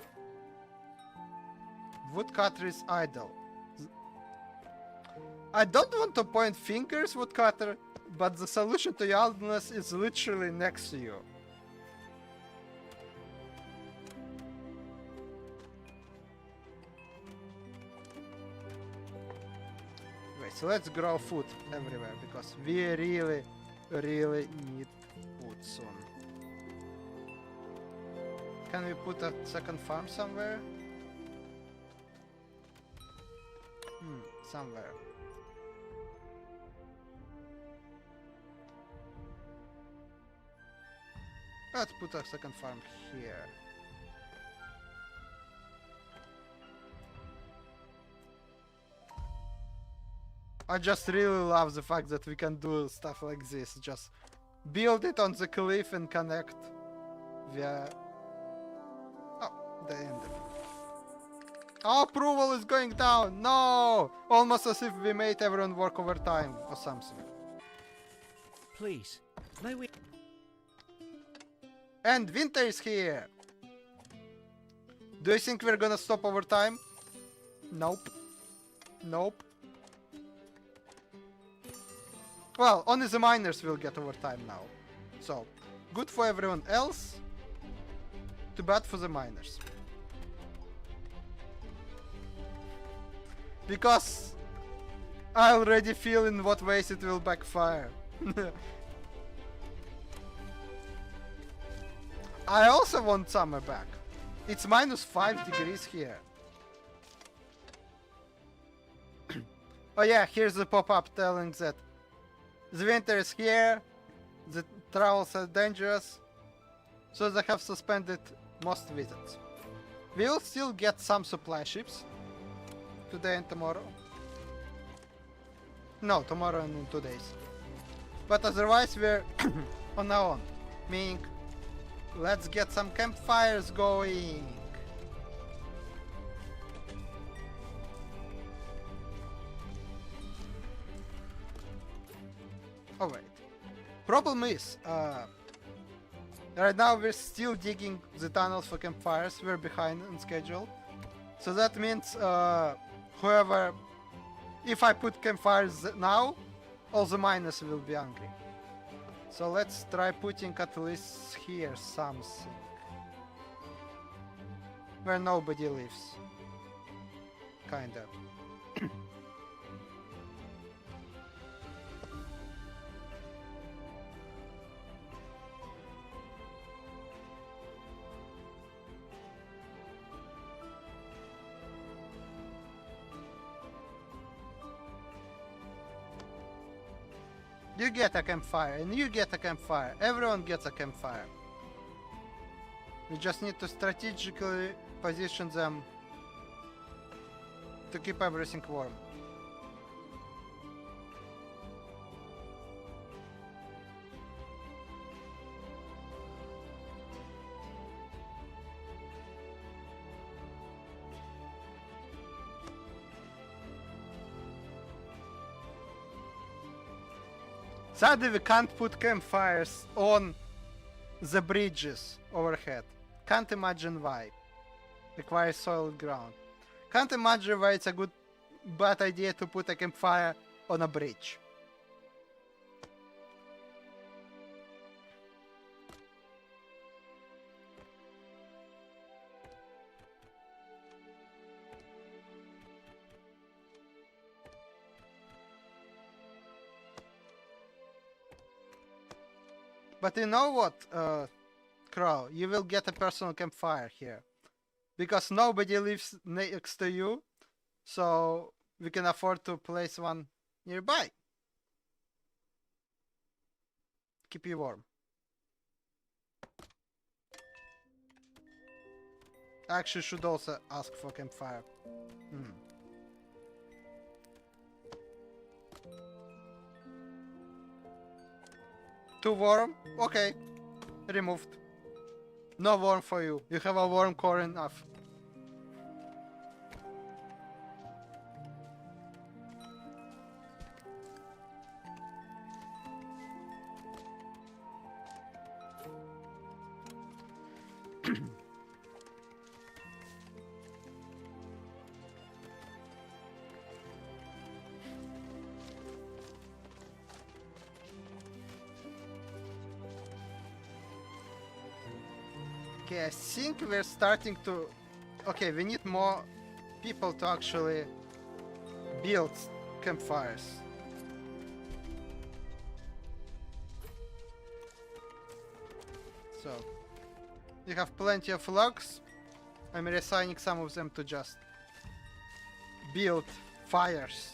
Woodcutter is idle. I don't want to point fingers, Woodcutter, but the solution to your idleness is literally next to you. Wait, so let's grow food everywhere, because we really need food soon. Can we put a second farm somewhere? Somewhere. Let's put a second farm here. I just really love the fact that we can do stuff like this. Just build it on the cliff and connect via... Oh, the end. Our approval is going down! No! Almost as if we made everyone work overtime or something. Please, may we... And winter is here! Do you think we're gonna stop overtime? Nope. Nope. Well, only the miners will get overtime now. So, good for everyone else. Too bad for the miners. Because I already feel in what ways it will backfire. I also want summer back. It's minus 5 degrees here. Oh yeah, here's the pop-up telling that the winter is here, the travels are dangerous, so they have suspended most visits. We will still get some supply ships today and tomorrow. No, tomorrow and in 2 days. But otherwise we're on our own, meaning let's get some campfires going. Alright. Problem is, right now we're still digging the tunnels for campfires. We're behind on schedule. So that means, whoever... If I put campfires now, all the miners will be angry. So let's try putting at least here something. Where nobody lives. Kinda. You get a campfire, and you get a campfire. Everyone gets a campfire. We just need to strategically position them to keep everything warm. Sadly, we can't put campfires on the bridges overhead. Can't imagine why. Requires solid ground. Can't imagine why it's a bad idea to put a campfire on a bridge. But you know what, Crow? You will get a personal campfire here. Because nobody lives next to you, so we can afford to place one nearby. Keep you warm. Actually, should also ask for campfire. Too warm? Okay. Removed. No warm for you. You have a warm core enough. Okay, I think we're starting to... Okay, we need more people to actually build campfires. So, you have plenty of logs. I'm reassigning some of them to just build fires.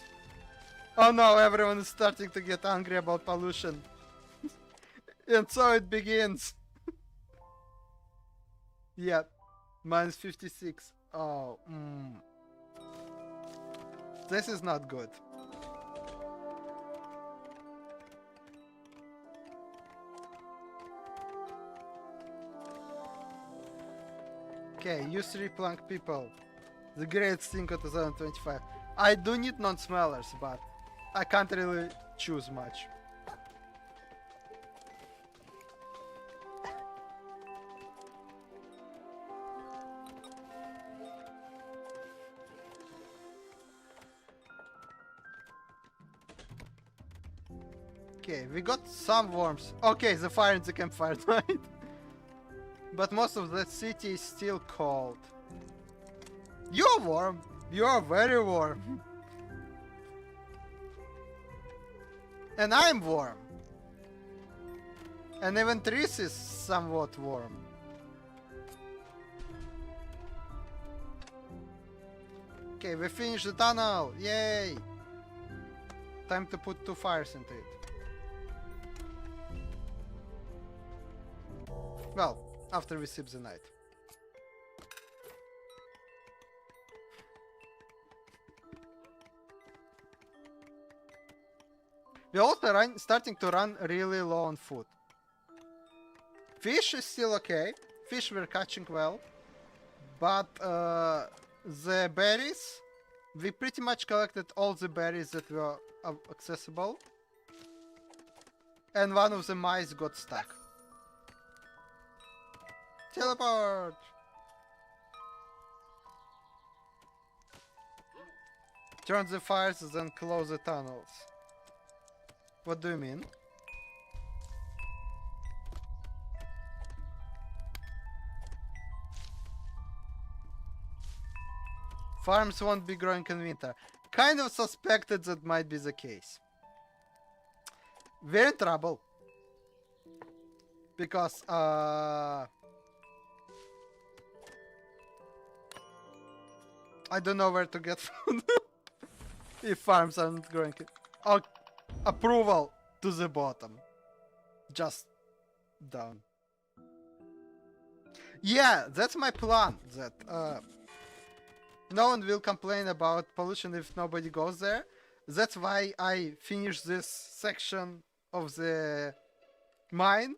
Oh no, everyone is starting to get angry about pollution. And so it begins. Yeah, minus 56. Oh, this is not good. Okay, you 3 plank people. The great thing of 2025. I do need non-smellers, but I can't really choose much. Okay, we got some worms. Okay, the fire in the campfire died. But most of the city is still cold. You're warm. You're very warm. And I'm warm. And even Tris is somewhat warm. Okay, we finished the tunnel. Yay! Time to put 2 fires into it. Well, after we sip the night. We're also starting to run really low on food. Fish is still okay. Fish we're catching well. But the berries, we pretty much collected all the berries that were accessible. And one of the mice got stuck. Teleport! Turn the fires, then close the tunnels. What do you mean? Farms won't be growing in winter. Kind of suspected that might be the case. We're in trouble. Because, I don't know where to get food. If farms aren't growing it. Oh, approval to the bottom. Just down. Yeah, that's my plan. That no one will complain about pollution if nobody goes there. That's why I finish this section of the mine.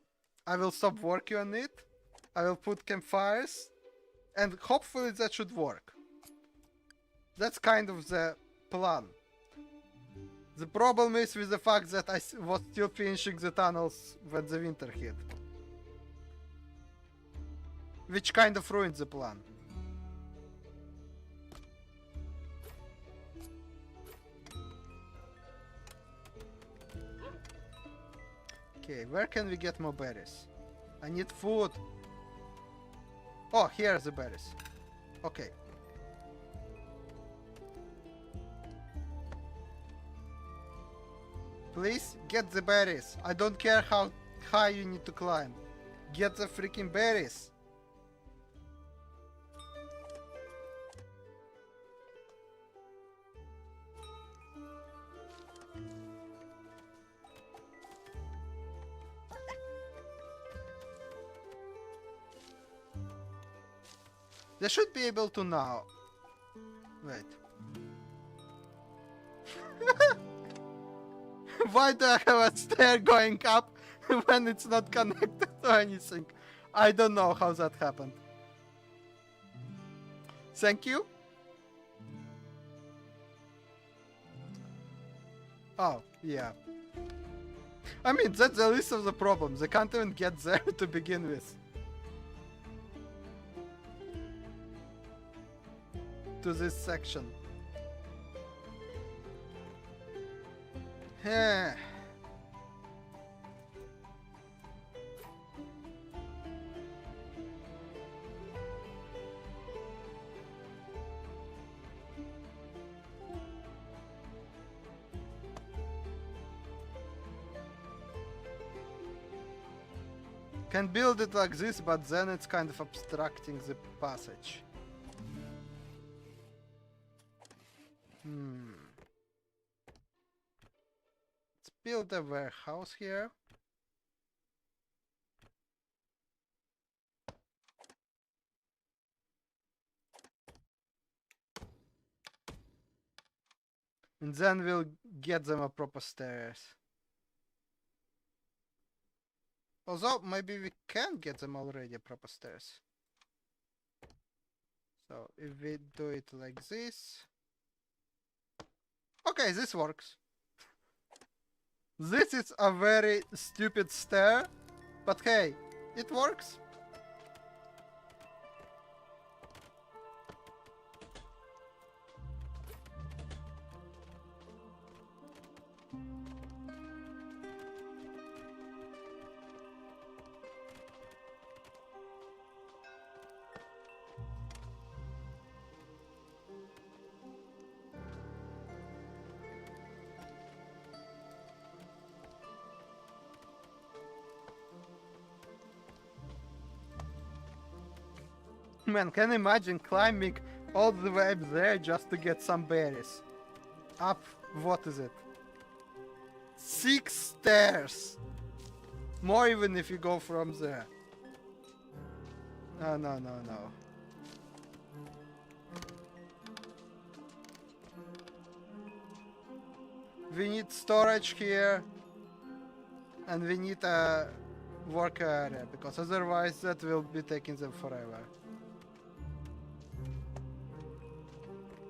I will stop working on it. I will put campfires. And hopefully that should work. That's kind of the plan. The problem is with the fact that I was still finishing the tunnels when the winter hit. Which kind of ruined the plan. Okay, where can we get more berries? I need food. Oh, here are the berries. Okay. Please, get the berries. I don't care how high you need to climb. Get the freaking berries. They should be able to now. Wait. Why do I have a stair going up when it's not connected to anything? I don't know how that happened. Thank you. Oh, yeah. I mean, that's the least of the problems. They can't even get there to begin with. To this section. Yeah. Can build it like this, but then it's kind of obstructing the passage. Let's build a warehouse here. And then we'll get them a proper stairs. Although, maybe we can get them already a proper stairs. So, if we do it like this... Okay, this works. This is a very stupid stair, but hey, it works. Man, can you imagine climbing all the way up there just to get some berries? Up, what is it? 6 stairs! More even if you go from there. No, no, no, no. We need storage here. And we need a work area, because otherwise that will be taking them forever.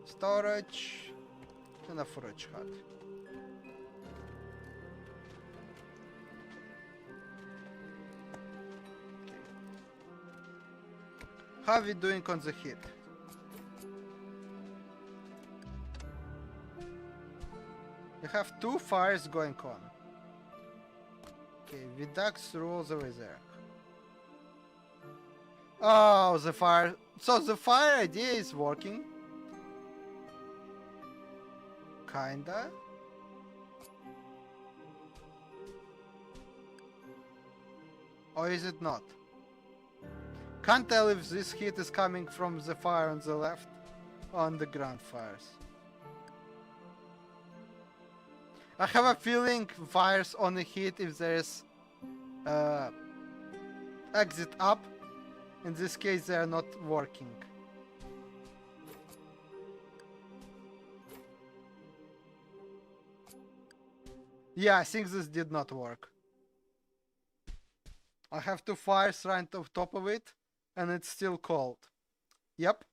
Storage and a forage hut. Okay. How are we doing on the heat? We have 2 fires going on. Okay, we dug through all the way there. Oh, the fire. So the fire idea is working. Kinda. Or is it not? Can't tell if this heat is coming from the fire on the left or on the ground fires. I have a feeling fires only hit if there's exit up. In this case, they are not working. Yeah, I think this did not work. I have 2 fires right on top of it, and it's still cold. Yep,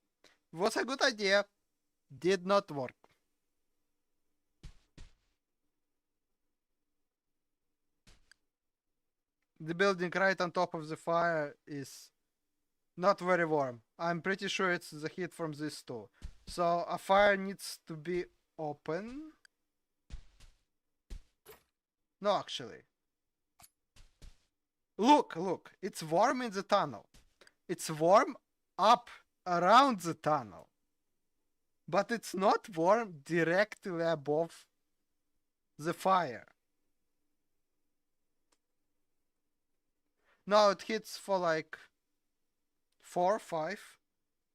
was a good idea. Did not work. The building right on top of the fire is not very warm. I'm pretty sure it's the heat from this too. So a fire needs to be open. No, actually. Look, look. It's warm in the tunnel. It's warm up around the tunnel. But it's not warm directly above the fire. No, it hits for like 4 or 5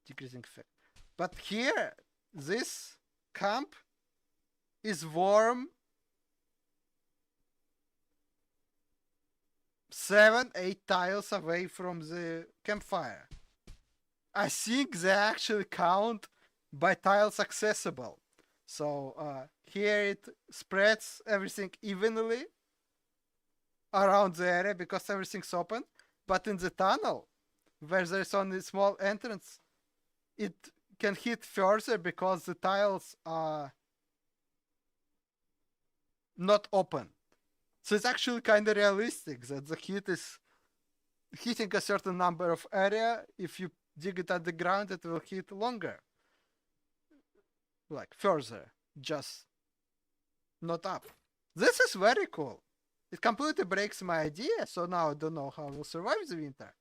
decreasing effect. But here, this camp is warm 7, 8 tiles away from the campfire. I think they actually count by tiles accessible. So here it spreads everything evenly around the area because everything's open. But in the tunnel, where there's only a small entrance, it can hit further because the tiles are not open. So it's actually kind of realistic that the heat is hitting a certain number of area. If you dig it at the ground, it will hit longer. Like further, just not up. This is very cool. It completely breaks my idea, so now I don't know how we'll survive the winter.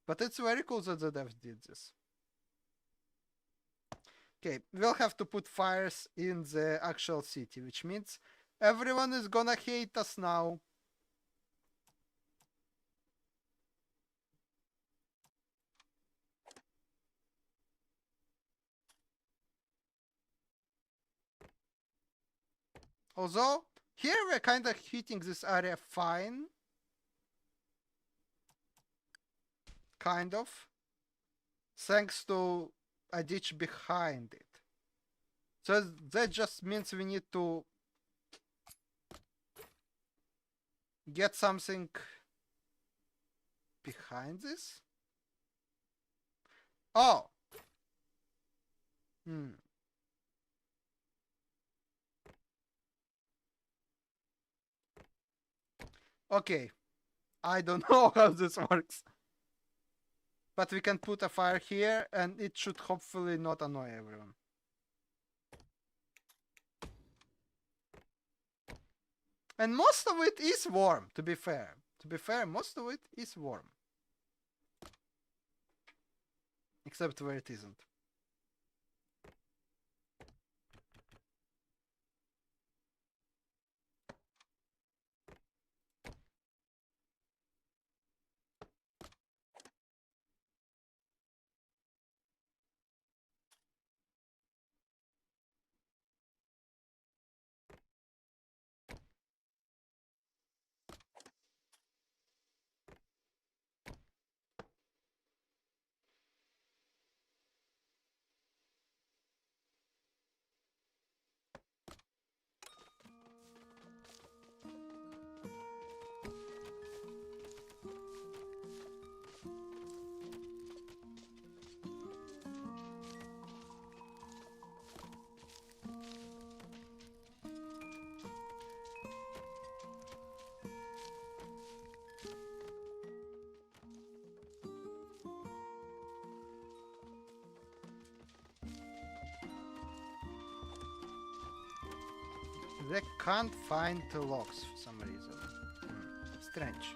But it's very cool that the devs did this. Okay, we'll have to put fires in the actual city, which means everyone is gonna hate us now. Although, here we're kind of hitting this area fine. Kind of. Thanks to a ditch behind it. So that just means we need to get something behind this. Oh. Okay. I don't know how this works. But we can put a fire here and it should hopefully not annoy everyone. And most of it is warm, to be fair. To be fair, most of it is warm. Except where it isn't. They can't find the logs for some reason. Strange.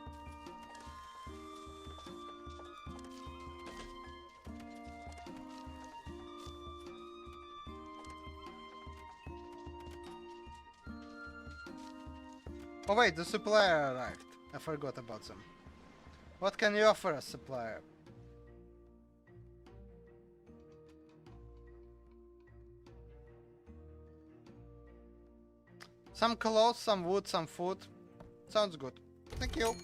Oh wait, the supplier arrived. I forgot about them. What can you offer us, supplier? Some clothes, some wood, some food. Sounds good. Thank you.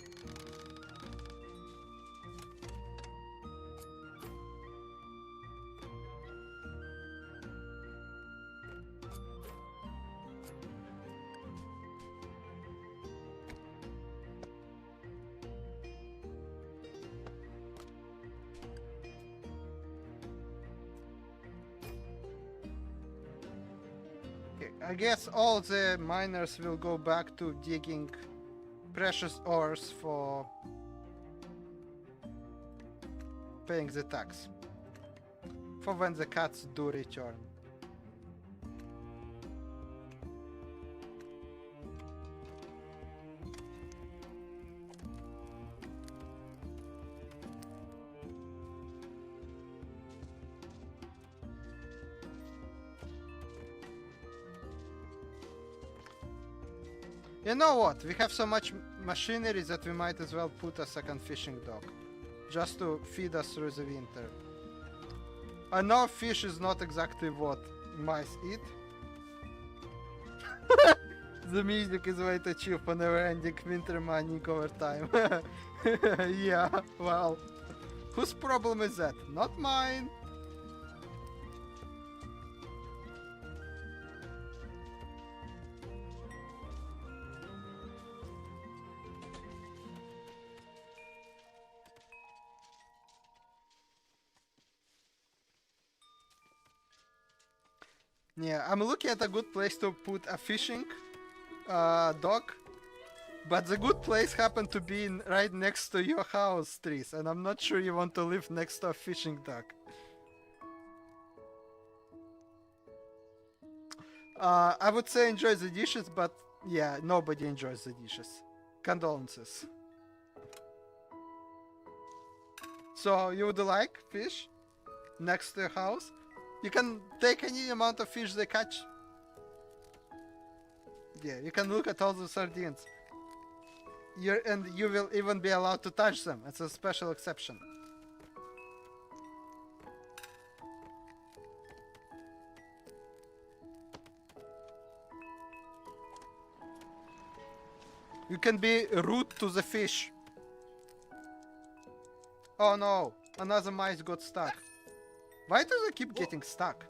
I guess all the miners will go back to digging precious ores for paying the tax. For when the cats do return. You know what? We have so much machinery that we might as well put a second fishing dock. Just to feed us through the winter. I know fish is not exactly what mice eat. The music is way too cheap for never-ending winter mining over time. Yeah, well. Whose problem is that? Not mine. Yeah, I'm looking at a good place to put a fishing dock, but the good place happened to be right next to your house, Tris, and I'm not sure you want to live next to a fishing dock. I would say enjoy the dishes, but yeah, nobody enjoys the dishes. Condolences. So you would like fish next to your house? You can take any amount of fish they catch. Yeah, you can look at all the sardines. And you will even be allowed to touch them. It's a special exception. You can be rude to the fish. Oh no, another mice got stuck. Why do they keep getting stuck?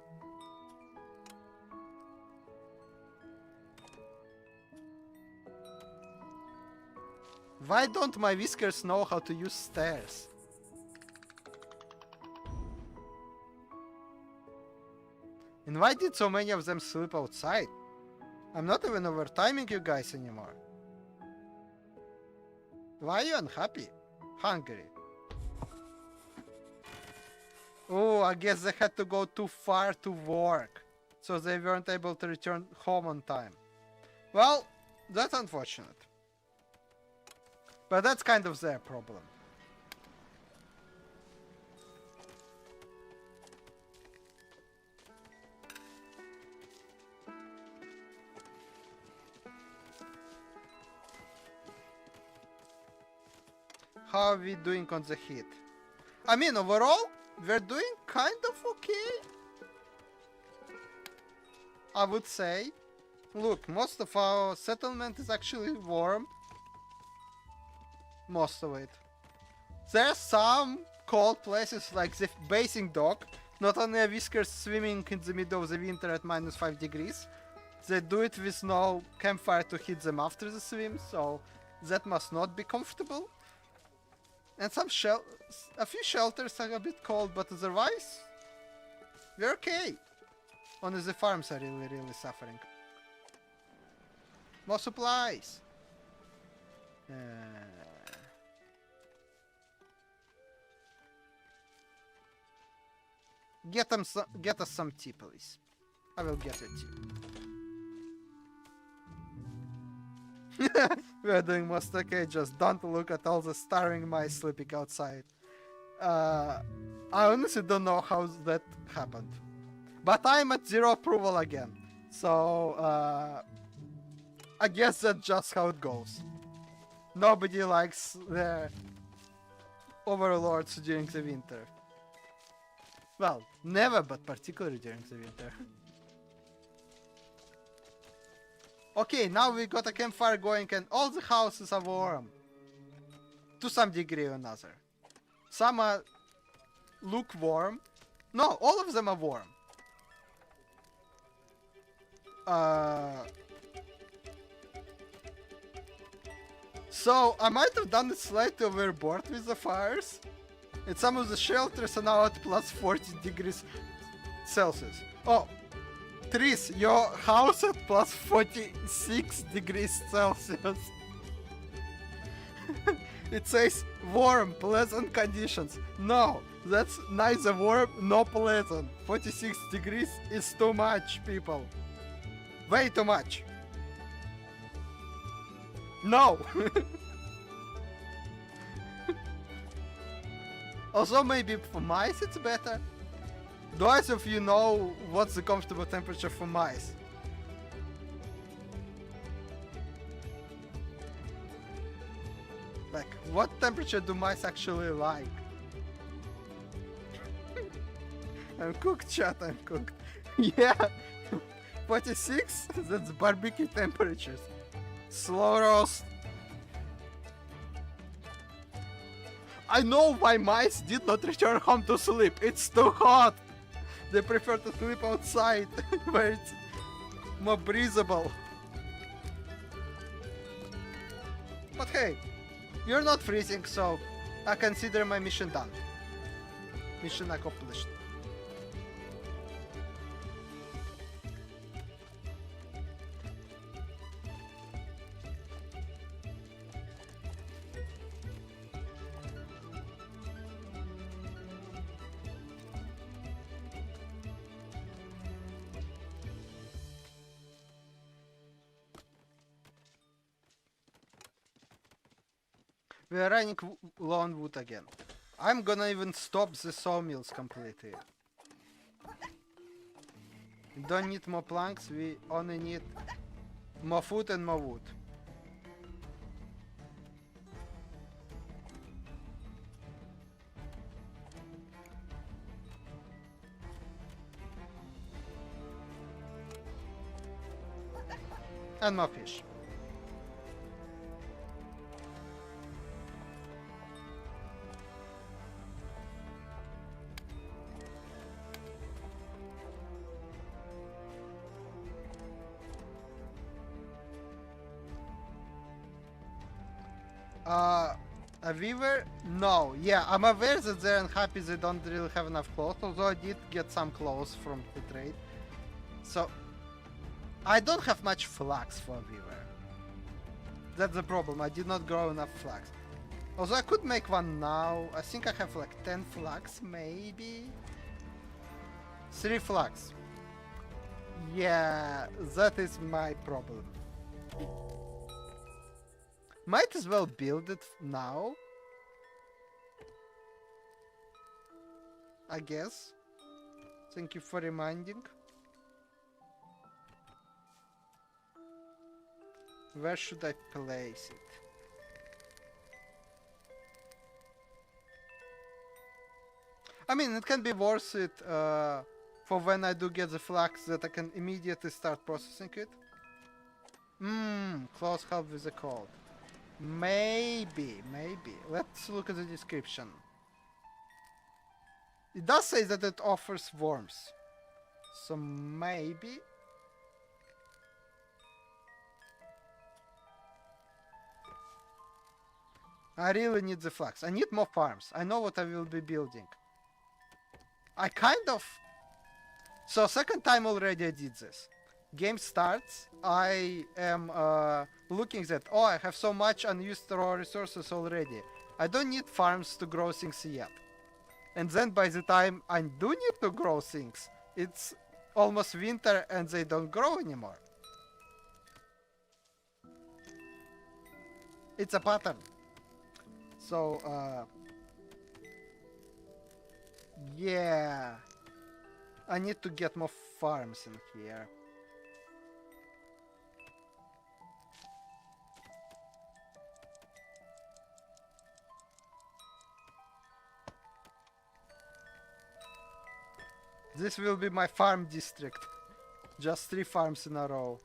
Why don't my whiskers know how to use stairs? And why did so many of them sleep outside? I'm not even overtiming you guys anymore. Why are you unhappy? Hungry. Oh, I guess they had to go too far to work, so they weren't able to return home on time. Well, that's unfortunate. But that's kind of their problem. How are we doing on the heat? I mean, overall, we're doing kind of okay. I would say. Look, most of our settlement is actually warm. Most of it. There's some cold places like the bathing dock. Not only are whiskers swimming in the middle of the winter at -5 degrees, they do it with no campfire to heat them after the swim, so that must not be comfortable. And a few shelters are a bit cold, but otherwise, we're okay. Only the farms are really suffering. More supplies. Get us some tea, please. I will get a tea. We're doing most okay, just don't look at all the starving mice sleeping outside. I honestly don't know how that happened. But I'm at 0 approval again. So, I guess that's just how it goes. Nobody likes their overlords during the winter. Well, never, but particularly during the winter. Okay, now we got a campfire going and all the houses are warm. To some degree or another. Some are lukewarm. No, all of them are warm. So, I might have done it slightly overboard with the fires. And some of the shelters are now at +40 degrees Celsius. Oh, Tris, your house at +46 degrees Celsius. It says warm, pleasant conditions. No, that's neither warm nor pleasant. 46 degrees is too much, people. Way too much. No! Also, maybe for mice it's better. Do either of you know what's the comfortable temperature for mice? Like, what temperature do mice actually like? I'm cooked, chat, I'm cooked. Yeah! 46? That's barbecue temperatures. Slow roast. I know why mice did not return home to sleep. It's too hot. They prefer to sleep outside, where it's more breathable. But hey, you're not freezing, so I consider my mission done. Mission accomplished. We are running low on wood again. I'm gonna even stop the sawmills completely. We don't need more planks, we only need more food and more wood. And more fish. A weaver? No. Yeah, I'm aware that they're unhappy they don't really have enough clothes, although I did get some clothes from the trade. So, I don't have much flax for a weaver. That's the problem, I did not grow enough flax. Although I could make one now. I think I have like 10 flax, maybe? 3 flax. Yeah, that is my problem. Might as well build it now. I guess. Thank you for reminding. Where should I place it? I mean, it can be worth it for when I do get the flax that I can immediately start processing it. Close help with the cold. Maybe. Let's look at the description. It does say that it offers worms. So maybe. I really need the flax. I need more farms. I know what I will be building. I kind of... So second time already I did this. Game starts, I am looking at, oh, I have so much unused raw resources already. I don't need farms to grow things yet. And then by the time I do need to grow things, it's almost winter and they don't grow anymore. It's a pattern. So, yeah. I need to get more farms in here. This will be my farm district. Just 3 farms in a row.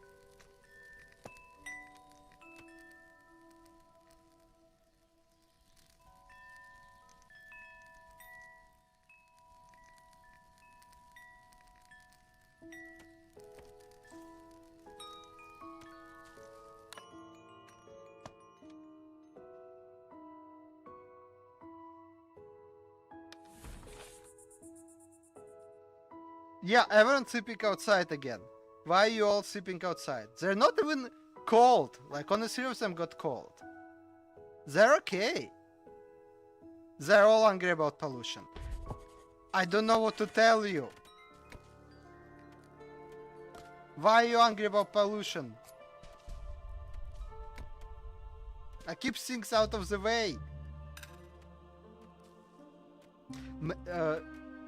Yeah, everyone's sleeping outside again. Why are you all sleeping outside? They're not even cold. Like, only 3 of them got cold. They're okay. They're all angry about pollution. I don't know what to tell you. Why are you angry about pollution? I keep things out of the way.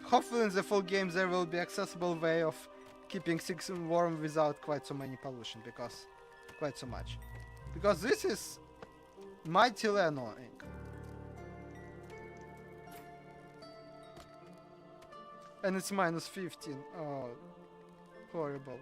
Hopefully in the full game there will be accessible way of keeping things warm without quite so many pollution, because quite so much. Because this is mightily annoying. And it's minus 15. Oh, horrible.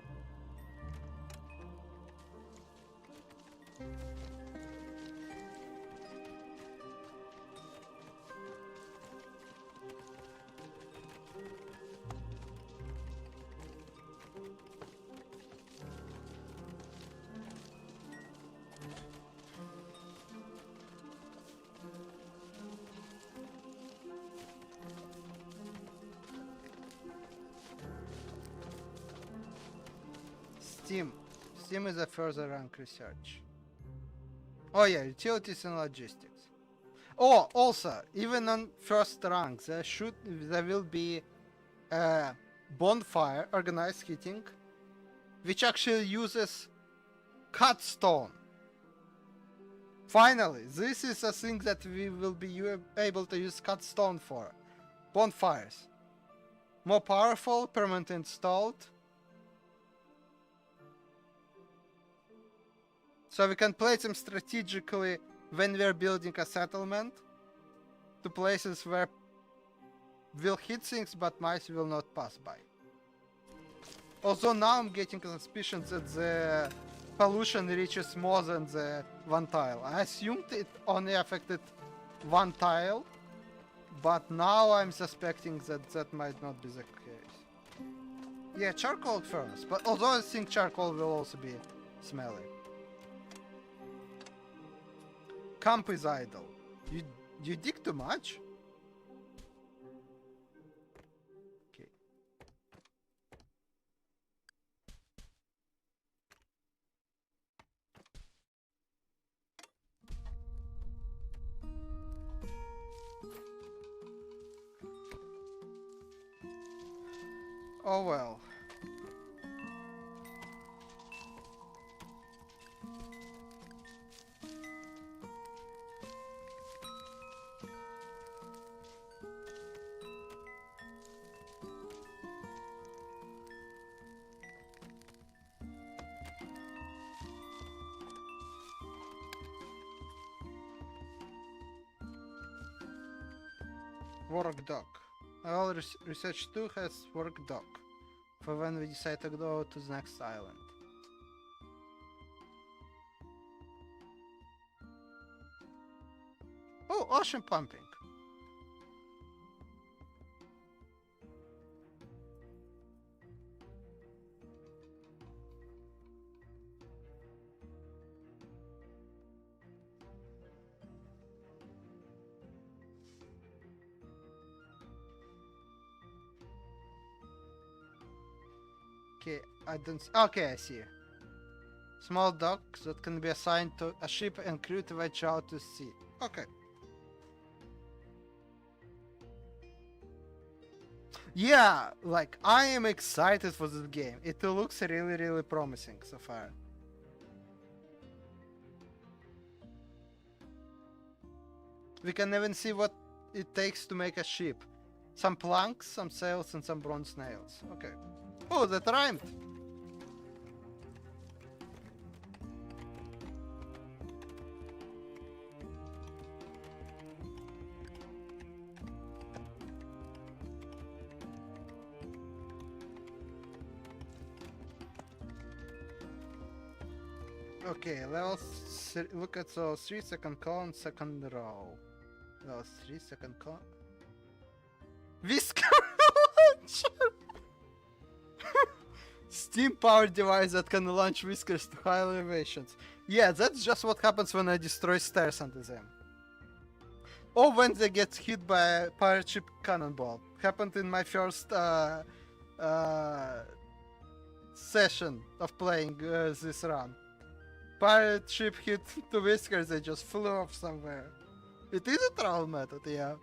Steam. Steam is a further rank research. Oh yeah, utilities and logistics. Oh, also, even on first rank, there will be a bonfire, organized heating, which actually uses cut stone. Finally, this is a thing that we will be able to use cut stone for. Bonfires. More powerful, permanently installed. So we can place them strategically when we're building a settlement to places where we'll hit things but mice will not pass by. Also now I'm getting a suspicion that the pollution reaches more than the one tile. I assumed it only affected one tile, but now I'm suspecting that that might not be the case. Yeah, charcoal furnace, but although I think charcoal will also be smelly. camp is idle. You dig too much? Okay. Oh well. Work dock. Our research 2 has work dock for when we decide to go to the next island. Oh, ocean pumping. Okay, okay, I see. Small docks that can be assigned to a ship and crew to venture out to sea. Okay. Yeah, like, I am excited for this game. It looks really promising so far. We can even see what it takes to make a ship. Some planks, some sails, and some bronze nails. Okay. Oh, that rhymed! Okay, look at those 3-second column, second row. Those 3-second column. Whiskerwood! Steam-powered device that can launch whiskers to high elevations. Yeah, that's just what happens when I destroy stairs under them. Or when they get hit by a pirate ship cannonball. Happened in my first session of playing this run. Pirate ship hit the whiskers, they just flew off somewhere. It is a travel method, yeah.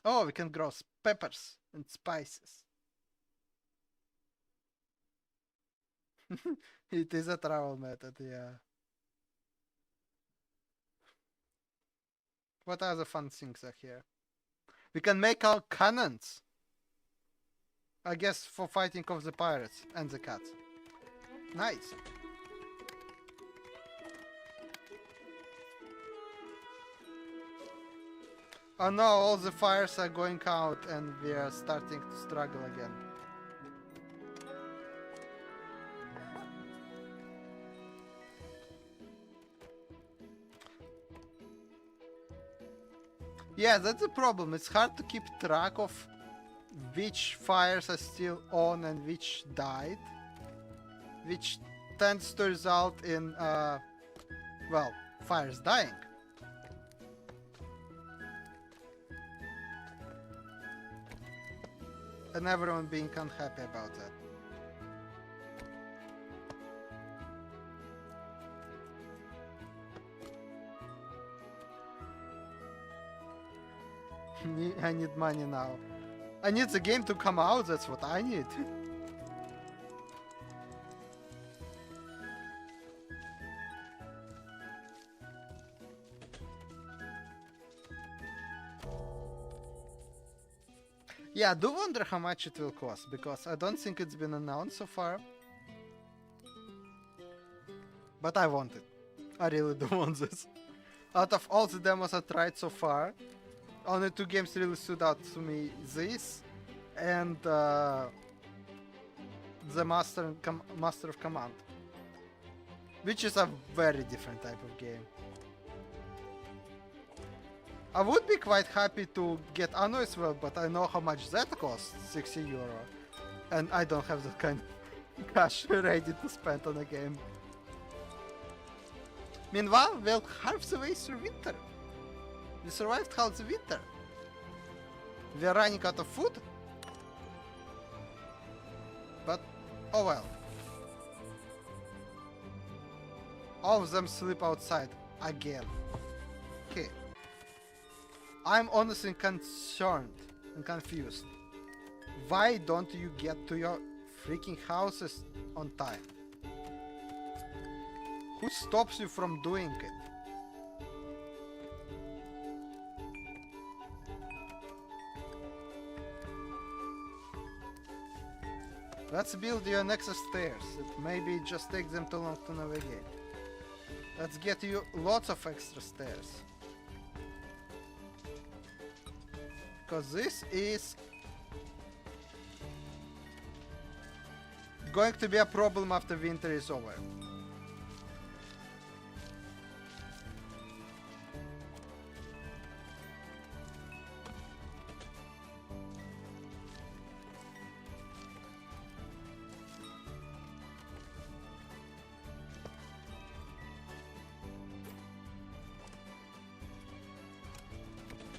Oh, we can grow peppers and spices. It is a travel method, yeah. What other fun things are here? We can make our cannons. I guess for fighting off the pirates and the cats. Nice. Oh no, all the fires are going out and we are starting to struggle again. Yeah, that's the problem. It's hard to keep track of which fires are still on and which died. Which tends to result in, well, fires dying. And everyone being unhappy about that. I need money now. I need the game to come out, that's what I need. Yeah, I do wonder how much it will cost, because I don't think it's been announced so far. But I want it. I really do want this. Out of all the demos I tried so far, only 2 games really stood out to me. This and the Master of Command. Which is a very different type of game. I would be quite happy to get Annoy's Well, but I know how much that costs, €60. And I don't have that kind of cash ready to spend on a game. Meanwhile, we're half the way through winter. We survived half the winter. We're running out of food. But, oh well. All of them sleep outside again. Okay. I'm honestly concerned and confused. Why don't you get to your freaking houses on time? Who stops you from doing it? Let's build you an extra stairs. It maybe just takes them too long to navigate. Let's get you lots of extra stairs. Because this is going to be a problem after winter is over.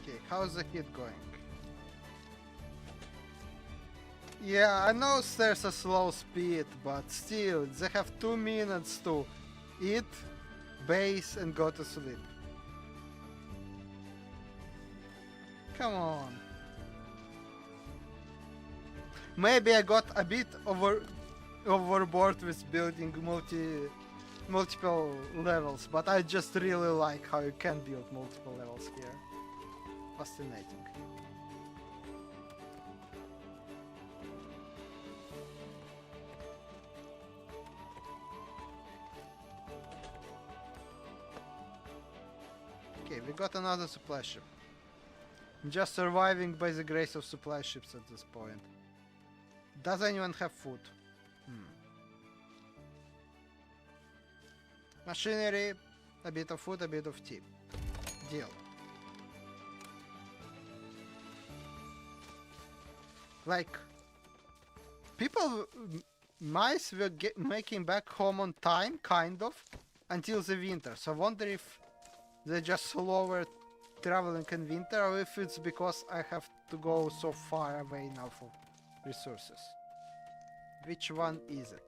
Okay, how's the heat going? Yeah, I know there's a slow speed, but still, they have 2 minutes to eat, bathe, and go to sleep. Come on. Maybe I got a bit overboard with building multiple levels, but I just really like how you can build multiple levels here. Fascinating. Okay, we got another supply ship. I'm just surviving by the grace of supply ships at this point. Does anyone have food? Machinery, a bit of food, a bit of tea. Deal. Like, people, mice were making back home on time, kind of, until the winter. So I wonder if they're just slower traveling in winter, or if it's because I have to go so far away now for resources. Which one is it?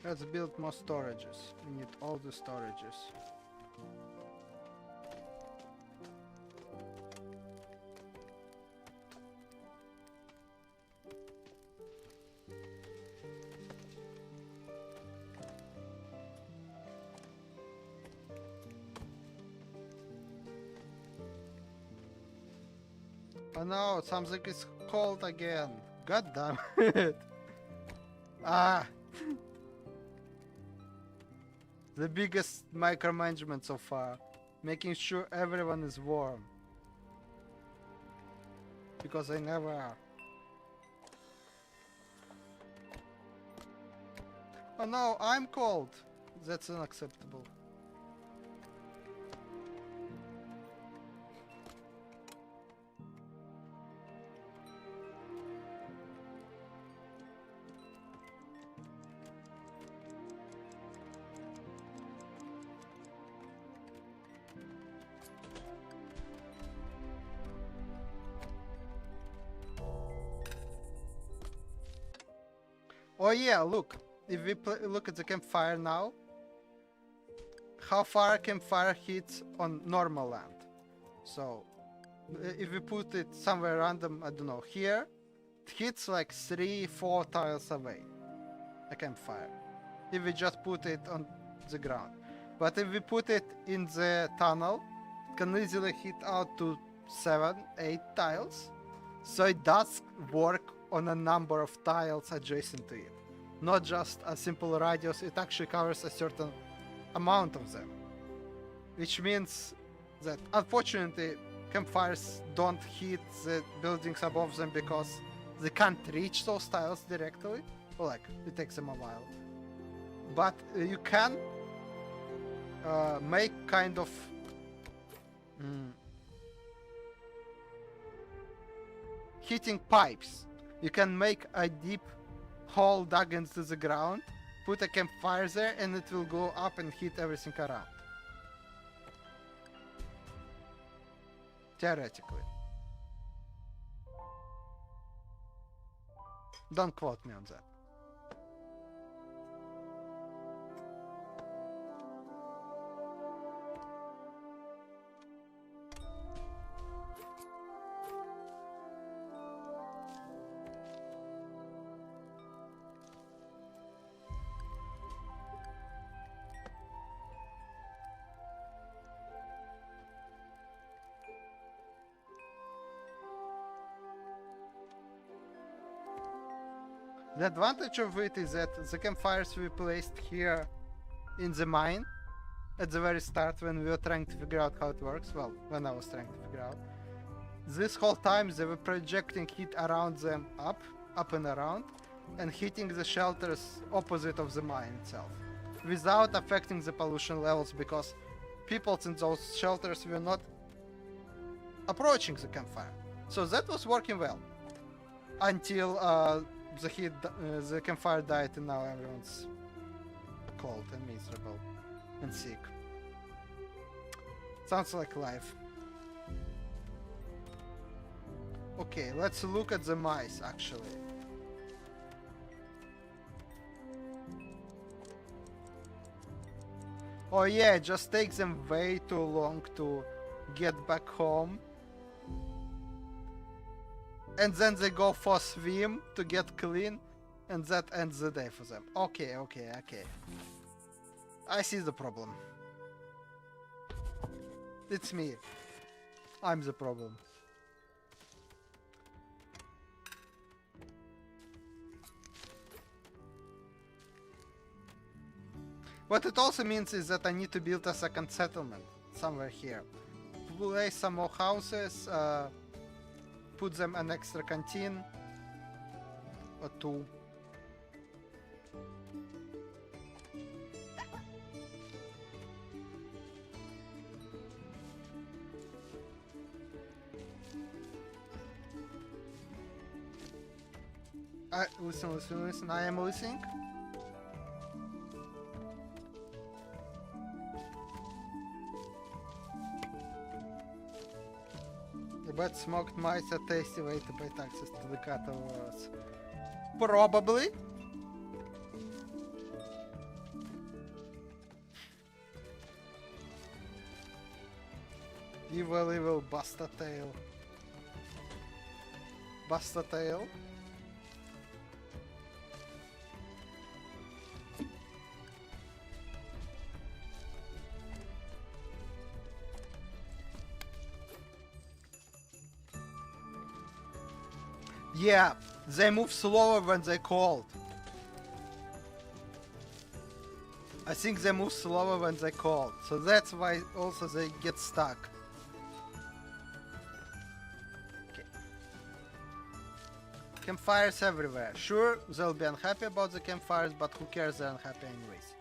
Let's build more storages. We need all the storages. Oh no, something is cold again. God damn it. Ah. The biggest micromanagement so far. Making sure everyone is warm. Because they never are. Oh no, I'm cold. That's unacceptable. Oh yeah, look. If we look at the campfire now, how far campfire hits on normal land. So, if we put it somewhere random, I don't know, here, it hits like 3-4 tiles away, a campfire. If we just put it on the ground. But if we put it in the tunnel, it can easily hit out to 7-8 tiles. So it does work on a number of tiles adjacent to it. Not just a simple radius, it actually covers a certain amount of them. Which means that unfortunately campfires don't hit the buildings above them because they can't reach those tiles directly. Or like, it takes them a while. But you can make kind of heating pipes. You can make a deep hole dug into the ground, put a campfire there, and it will go up and heat everything around. Theoretically. Don't quote me on that. The advantage of it is that the campfires we placed here in the mine at the very start when we were trying to figure out how it works, well, when I was trying to figure out, this whole time they were projecting heat around them up and around, and heating the shelters opposite of the mine itself, without affecting the pollution levels, because people in those shelters were not approaching the campfire. So that was working well. Until the campfire died and now everyone's cold and miserable and sick. Sounds like life. Okay, let's look at the mice actually. Oh yeah, it just takes them way too long to get back home. And then they go for a swim to get clean, and that ends the day for them. Okay. I see the problem. It's me. I'm the problem. What it also means is that I need to build a second settlement somewhere here. Place some more houses, put them an extra canteen or two. Listen, I am listening. But smoked mice are tasty way to buy access to the cat awards. Probably. Evil Busta Tail. Busta Tail. Yeah, they move slower when they're cold. I think they move slower when they're cold, so that's why also they get stuck. Okay. Campfires everywhere. Sure, they'll be unhappy about the campfires, but who cares, they're unhappy anyways.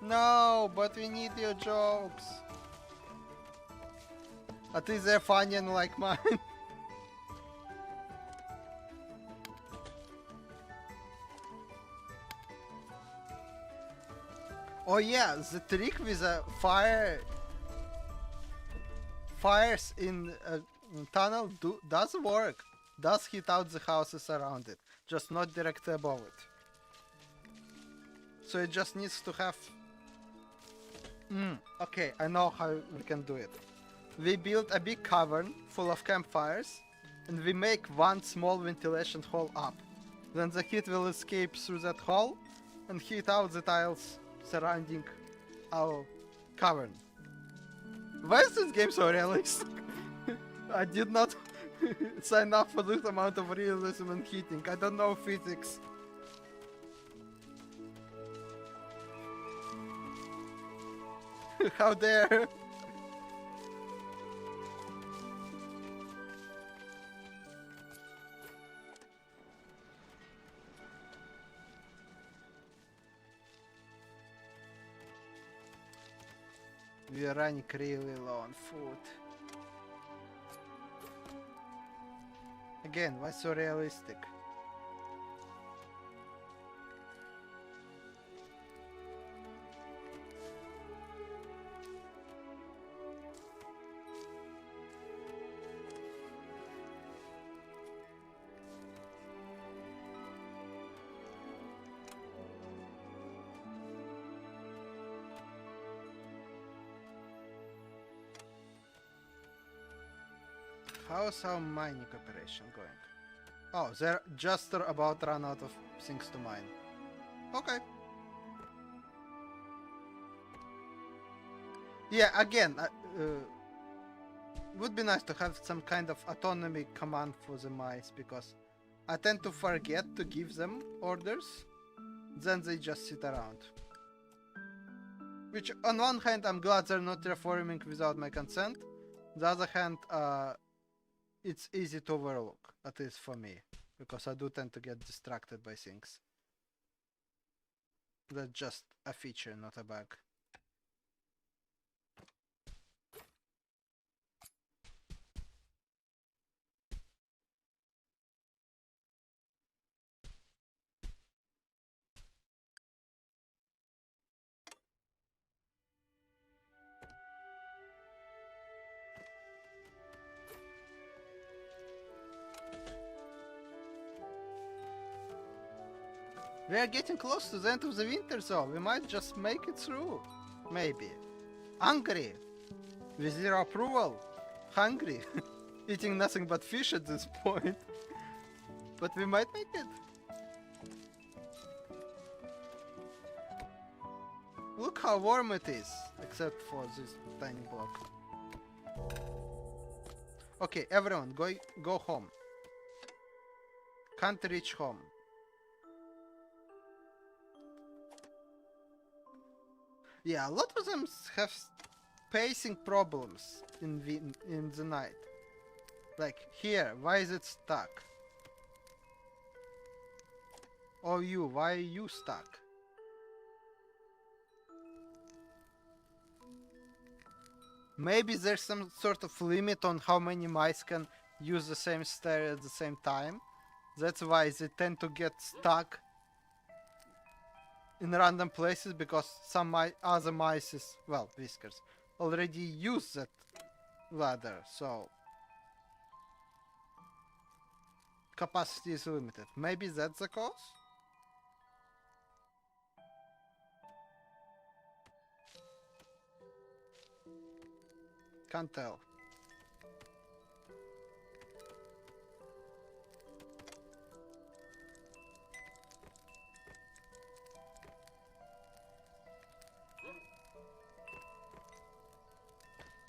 No, but we need your jokes. At least they're funny and like mine. Oh yeah, the trick with a fires in a tunnel does work. Does heat out the houses around it, just not directly above it. So it just needs to have... Okay, I know how we can do it. We build a big cavern full of campfires, and we make one small ventilation hole up. Then the heat will escape through that hole and heat out the tiles surrounding our cavern. Why is this game so realistic? I did not sign up for this amount of realism and heating. I don't know physics. How dare! We are running really low on food. Again, why so realistic? How's our mining operation going? Oh, they're just about run out of things to mine. Okay. Yeah, again, would be nice to have some kind of autonomy command for the mice, because I tend to forget to give them orders, then they just sit around. Which, on one hand, I'm glad they're not reforming without my consent. On the other hand, it's easy to overlook, at least for me, because I do tend to get distracted by things. That's just a feature, not a bug. We are getting close to the end of the winter, so we might just make it through. Maybe. Hungry. With zero approval. Hungry. Eating nothing but fish at this point. But we might make it. Look how warm it is. Except for this tiny block. Okay, everyone, go home. Can't reach home. Yeah, a lot of them have pacing problems in the night. Like here, why is it stuck? Oh, why are you stuck? Maybe there's some sort of limit on how many mice can use the same stair at the same time. That's why they tend to get stuck in random places, because some other mice, well, whiskers, already use that ladder, so capacity is limited. Maybe that's the cause? Can't tell.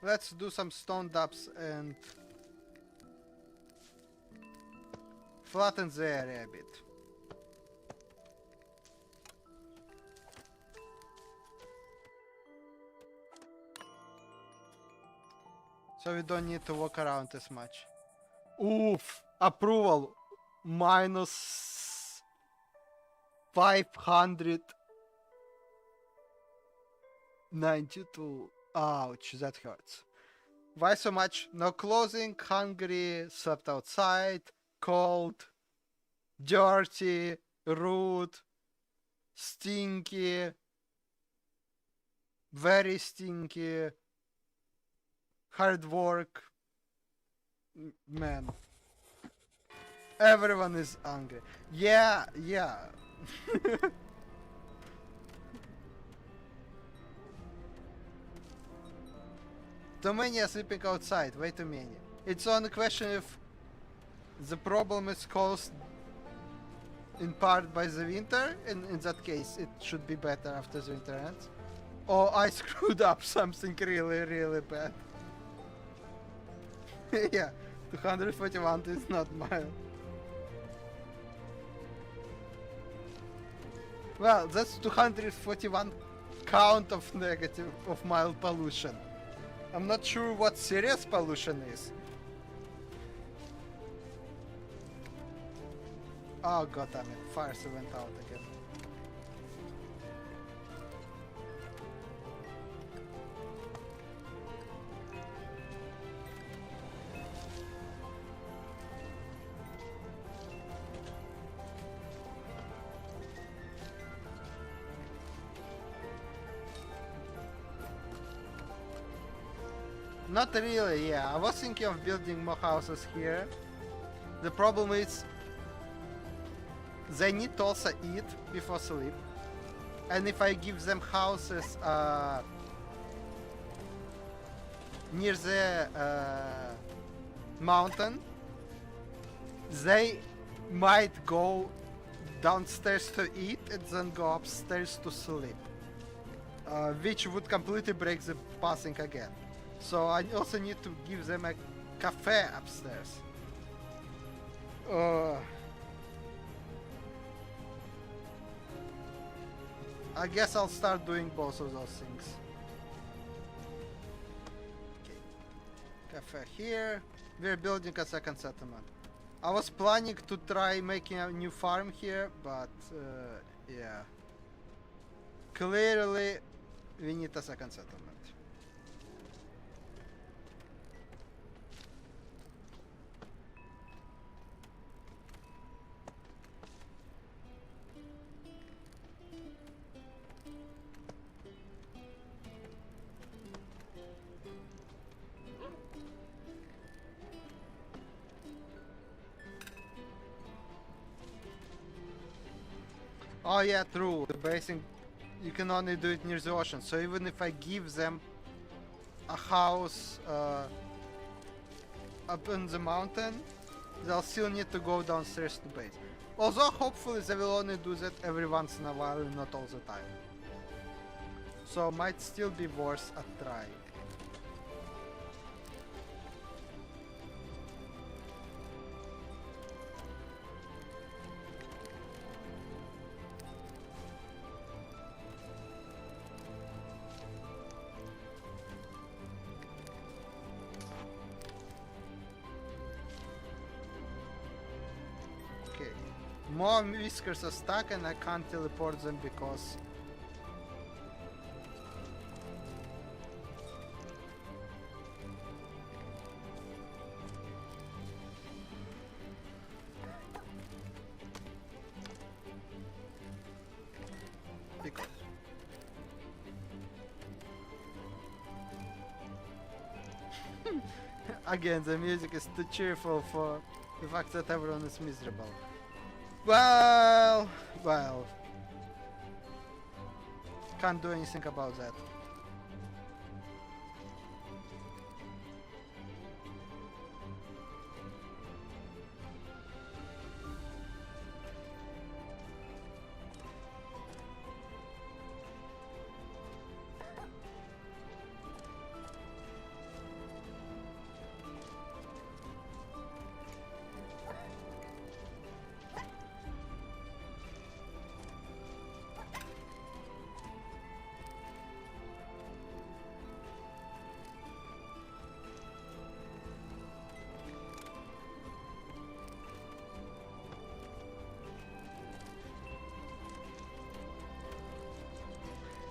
Let's do some stone dubs and flatten the area a bit. So we don't need to walk around as much. Oof! Approval! Minus 592. Ouch, that hurts. Why so much? No clothing, hungry, slept outside, cold, dirty, rude, stinky, very stinky, hard work. Man. Everyone is hungry. Yeah. Too many are sleeping outside, way too many. It's only a question if the problem is caused in part by the winter, and in that case it should be better after the winter ends. Oh, I screwed up something really, really bad. Yeah, 241 is not mild. Well, that's 241 count of negative of mild pollution. I'm not sure what serious pollution is. Oh god damn it, fires went out again. Not really, yeah. I was thinking of building more houses here. The problem is they need to also eat before sleep. And if I give them houses near the mountain, they might go downstairs to eat and then go upstairs to sleep. Which would completely break the passing again. So I also need to give them a cafe upstairs. I guess I'll start doing both of those things. Okay. Cafe here. We're building a second settlement. I was planning to try making a new farm here, but yeah. Clearly, we need a second settlement. Oh yeah, true. The basing, you can only do it near the ocean. So even if I give them a house up in the mountain, they'll still need to go downstairs to base. Although hopefully they will only do that every once in a while and not all the time. So might still be worth a try. More whiskers are stuck and I can't teleport them because again the music is too cheerful for the fact that everyone is miserable. Well, can't do anything about that.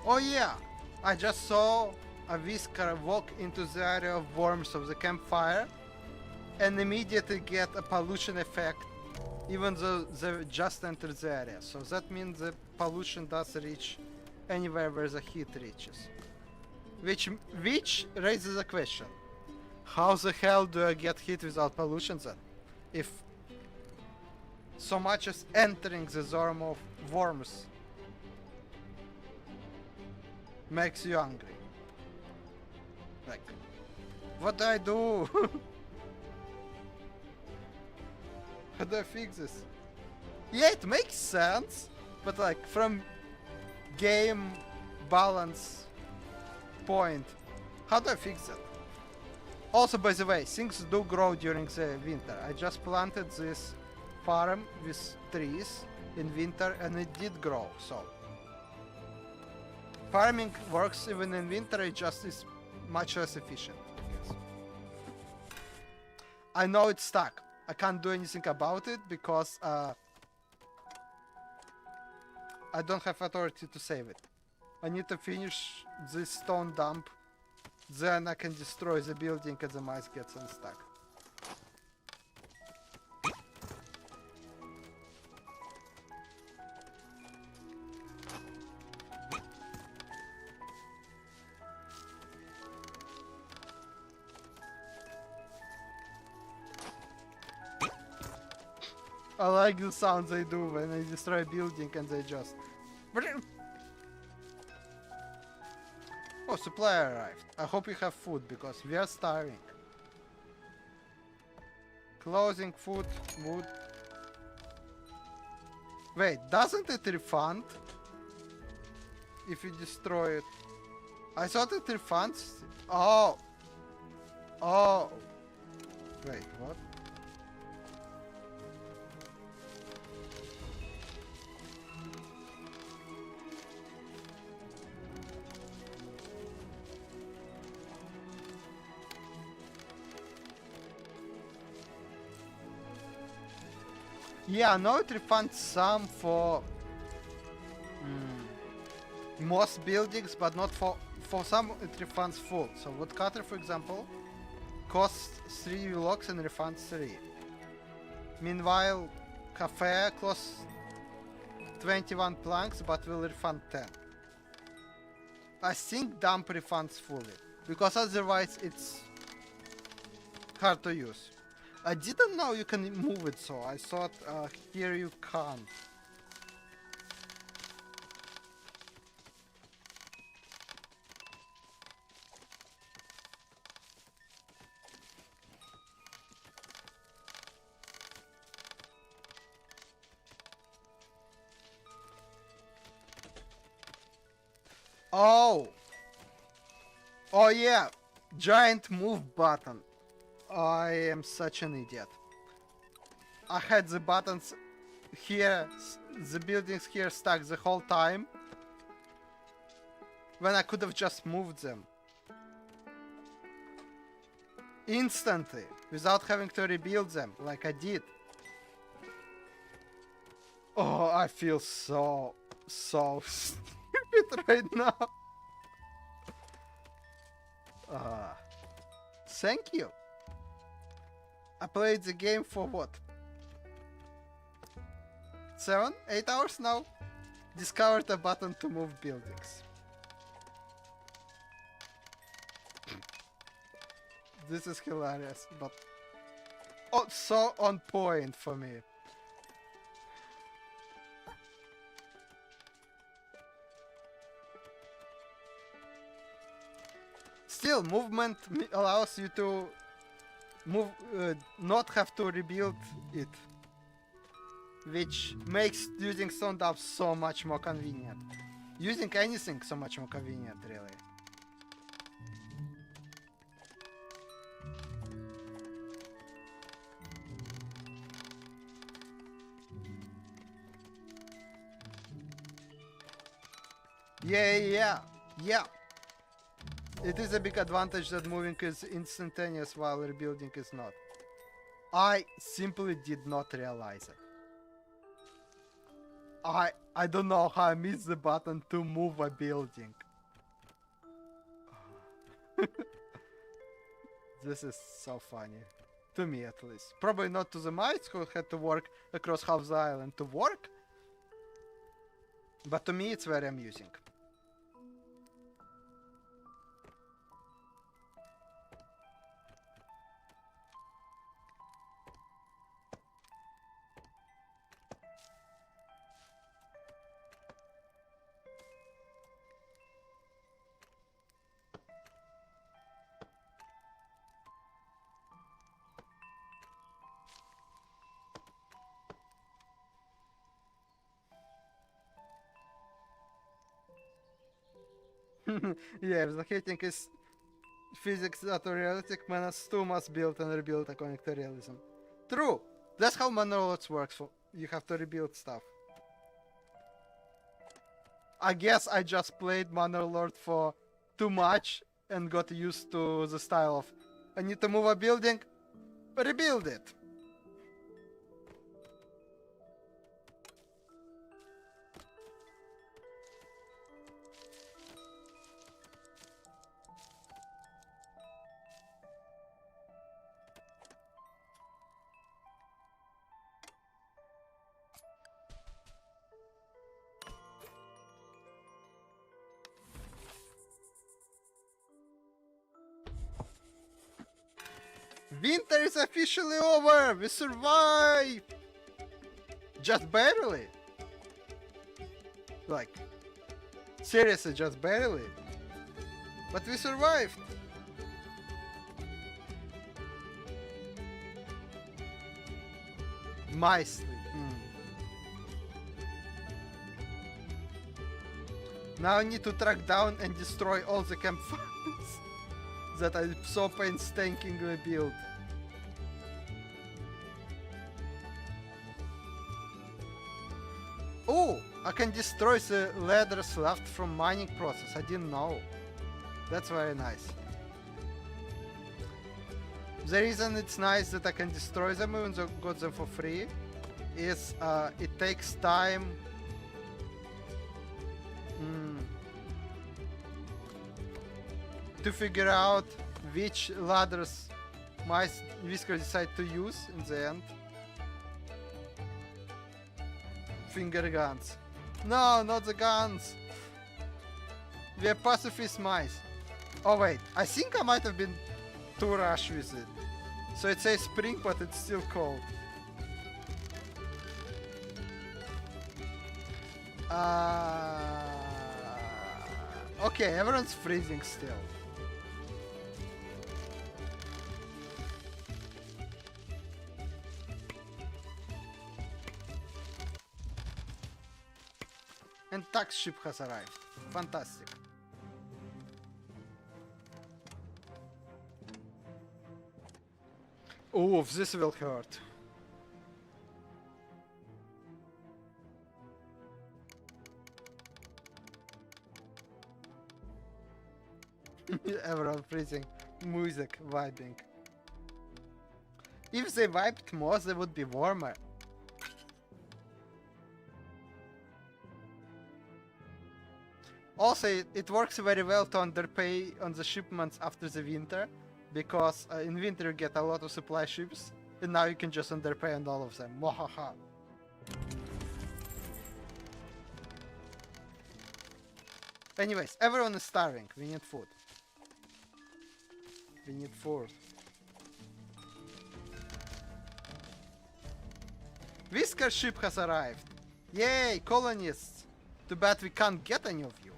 Oh yeah, I just saw a whisker walk into the area of worms of the campfire and immediately get a pollution effect even though they just entered the area. So that means the pollution does reach anywhere where the heat reaches. Which raises a question. How the hell do I get heat without pollution then? If so much as entering the zone of worms makes you angry. Like, what do I do? How do I fix this? Yeah, it makes sense, but like from game balance point. How do I fix that? Also, by the way, things do grow during the winter. I just planted this farm with trees in winter and it did grow, so. Farming works even in winter, it just is much less efficient, I guess. I know it's stuck. I can't do anything about it because I don't have authority to save it. I need to finish this stone dump, then I can destroy the building and the mice gets unstuck. I like the sounds they do when I destroy a building and they just... Oh, supply arrived. I hope you have food because we are starving. Clothing, food, wood. Wait, doesn't it refund if you destroy it? I thought it refunds. Oh. Oh. Wait, what? Yeah, no, it refunds some for most buildings, but not for some. It refunds full. So woodcutter, for example, costs 3 blocks and refunds 3. Meanwhile, cafe costs 21 planks, but will refund 10. I think dump refunds fully, because otherwise it's hard to use. I didn't know you can move it, so I thought here you can't. Oh! Oh yeah! Giant move button. I am such an idiot. I had the buttons here, the buildings here stuck the whole time, when I could have just moved them. Instantly, without having to rebuild them, like I did. Oh, I feel so stupid right now. Thank you. I played the game for what? 7, 8 hours now? Discovered a button to move buildings. This is hilarious, but oh, so on point for me. Still, movement allows you to move, not have to rebuild it, which makes using stone dumps so much more convenient. Using anything so much more convenient, really. Yeah. It is a big advantage that moving is instantaneous while rebuilding is not. I simply did not realize it. I don't know how I missed the button to move a building. This is so funny. To me at least. Probably not to the mice who had to work across half the island to work. But to me it's very amusing. Yeah, if the hitting is physics that are realistic, Menace 2 must build and rebuild according to realism. True! That's how Manor works. You have to rebuild stuff. I guess I just played Manor Lord for too much and got used to the style of I need to move a building, rebuild it. Winter is officially over! We survived! Just barely! Like, seriously, just barely. But we survived! Nicely. Now I need to track down and destroy all the campfires that I so painstakingly built. Oh, I can destroy the ladders left from mining process. I didn't know. That's very nice. The reason it's nice that I can destroy them even though I got them for free is it takes time to figure out which ladders my Whisker decide to use in the end. Finger guns. No, not the guns. We are pacifist mice. Oh wait, I think I might have been too rush with it. So it says spring, but it's still cold. Okay, everyone's freezing still. And tax ship has arrived. Fantastic. Oh, this will hurt. Everyone freezing. Music vibing. If they vibed more, they would be warmer. Also, it works very well to underpay on the shipments after the winter, because in winter you get a lot of supply ships, and now you can just underpay on all of them. Mwahaha. Anyways, everyone is starving. We need food. We need food. Whisker ship has arrived. Yay, colonists! Too bad we can't get any of you.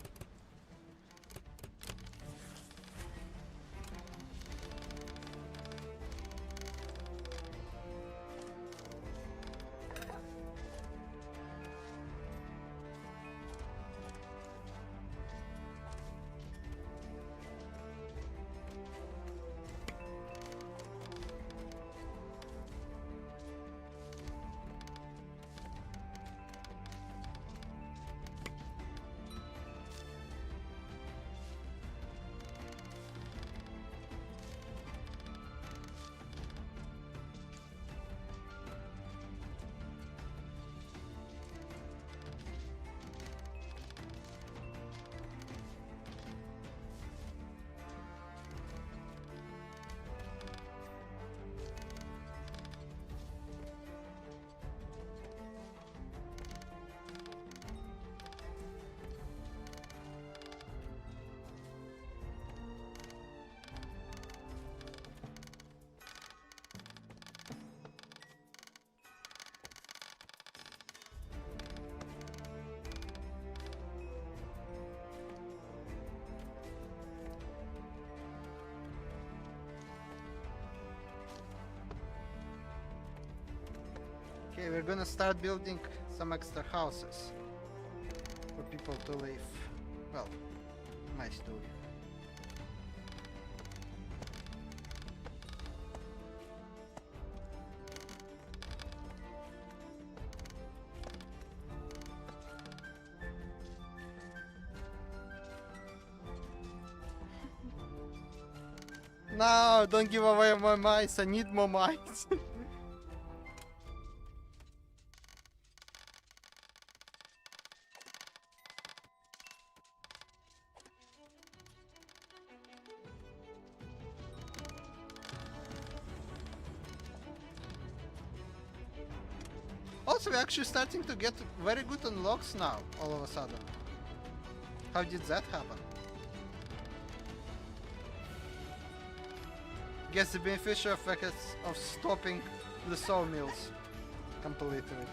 Okay, we're gonna start building some extra houses for people to live. Well, Nice too. No, don't give away my mice. I need more mice. Also, we're actually starting to get very good on logs now, all of a sudden. How did that happen? Guess the beneficial effects of stopping the sawmills completely.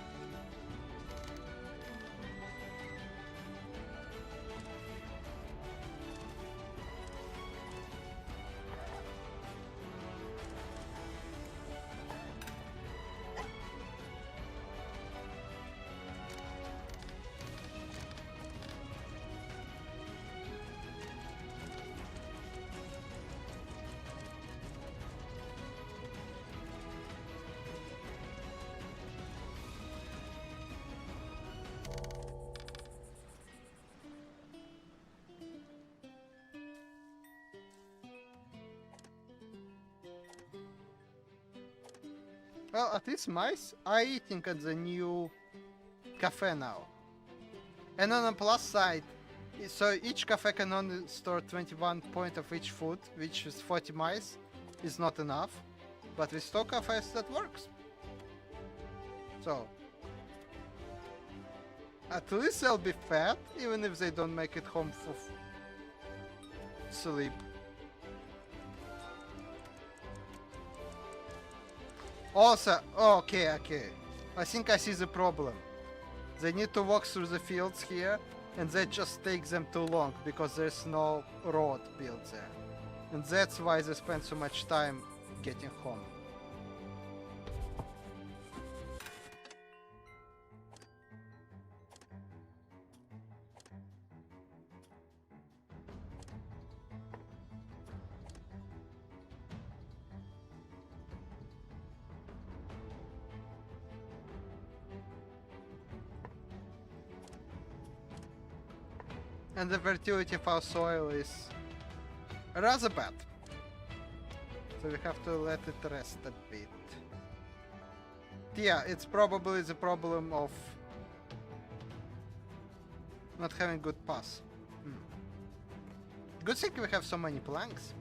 Well, at least mice are eating at the new cafe now. And on the plus side, so each cafe can only store 21 points of each food, which is 40 mice, is not enough. But with store cafes that works. So, at least they'll be fat, even if they don't make it home for sleep. Also, okay. I think I see the problem. They need to walk through the fields here, and that just takes them too long because there's no road built there. And that's why they spend so much time getting home. And the fertility of our soil is rather bad. So we have to let it rest a bit. Yeah, it's probably the problem of not having good paths. Good thing we have so many planks.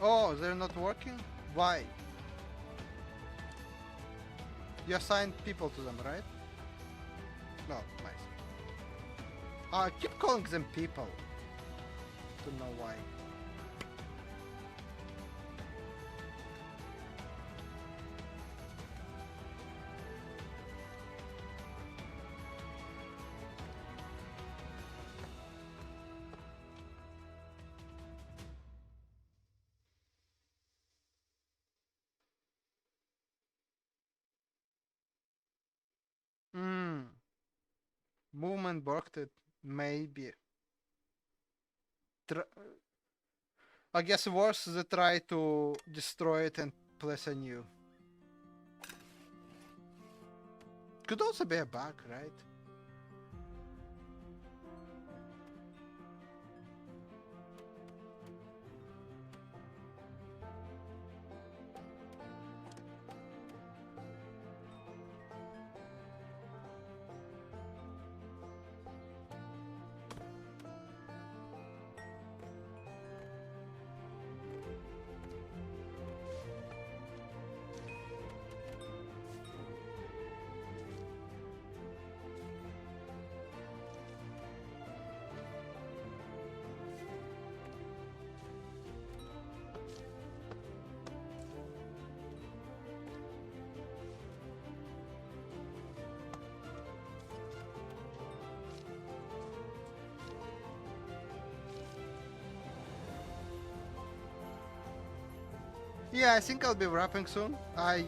Oh, they're not working? Why? You assigned people to them, right? No, nice. I keep calling them people. Don't know why. Movement worked it, maybe. I guess worse they try to destroy it and place a new. Could also be a bug, right? Yeah, I think I'll be wrapping soon. I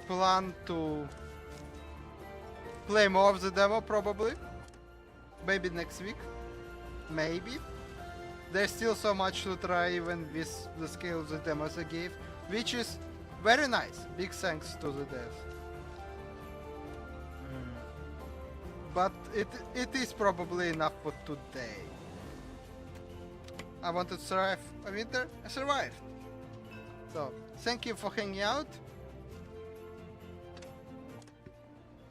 plan to play more of the demo probably. Maybe next week. Maybe. There's still so much to try even with the scale of the demos I gave, which is very nice. Big thanks to the devs. But it is probably enough for today. I wanted to survive a winter, I survived. So, thank you for hanging out.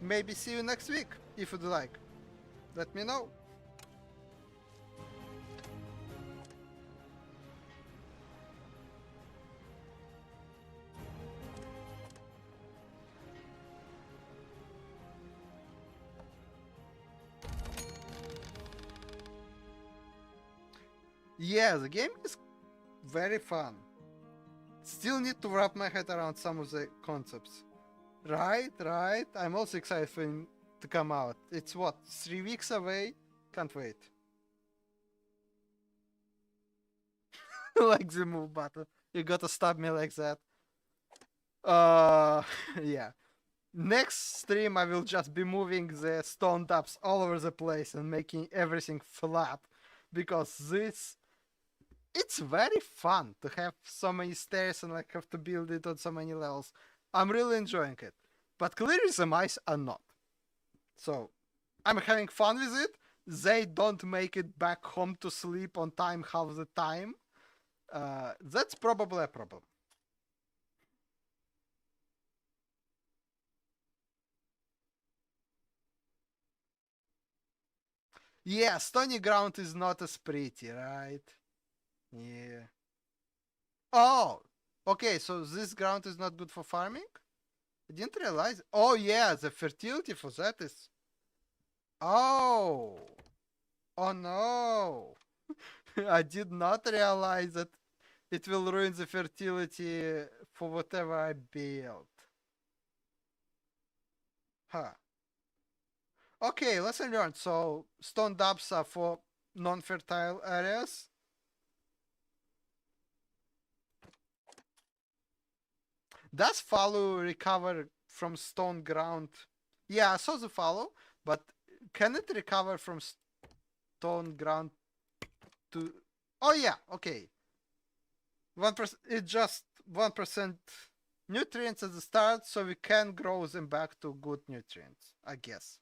Maybe see you next week, if you'd like. Let me know. Yeah, the game is very fun. Still need to wrap my head around some of the concepts. Right. I'm also excited for it to come out. It's what, 3 weeks away? Can't wait. Like the move button. You gotta stab me like that. Yeah. Next stream I will just be moving the stone taps all over the place and making everything flat. Because it's very fun to have so many stairs and like have to build it on so many levels. I'm really enjoying it. But clearly the mice are not. So I'm having fun with it. They don't make it back home to sleep on time half the time. That's probably a problem. Yeah, stony ground is not as pretty, right? Yeah. Oh, okay, so this ground is not good for farming? I didn't realize. Oh, yeah, the fertility for that is. Oh. Oh no. I did not realize that it will ruin the fertility for whatever I build. Huh. Okay, lesson learned. So, stone dubs are for non fertile areas. Does fallow recover from stone ground? Yeah, I saw the fallow, but can it recover from stone ground to. Oh, yeah, okay. 1%, it's just 1% nutrients at the start, so we can grow them back to good nutrients, I guess.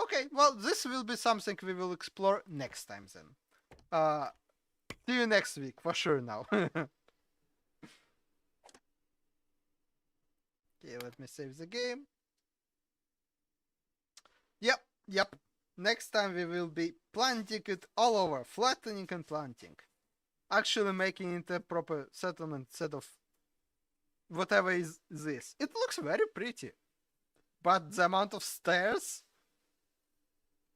Okay, well, this will be something we will explore next time then. See you next week, for sure now. Okay, let me save the game. Yep. Next time we will be planting it all over, flattening and planting. Actually making it a proper settlement instead of whatever is this. It looks very pretty. But the amount of stairs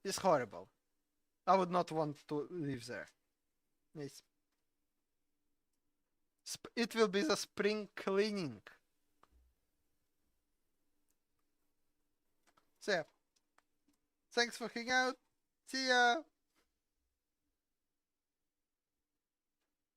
is horrible. I would not want to live there. Yes. It will be the spring cleaning. So yeah. Thanks for hanging out. See ya.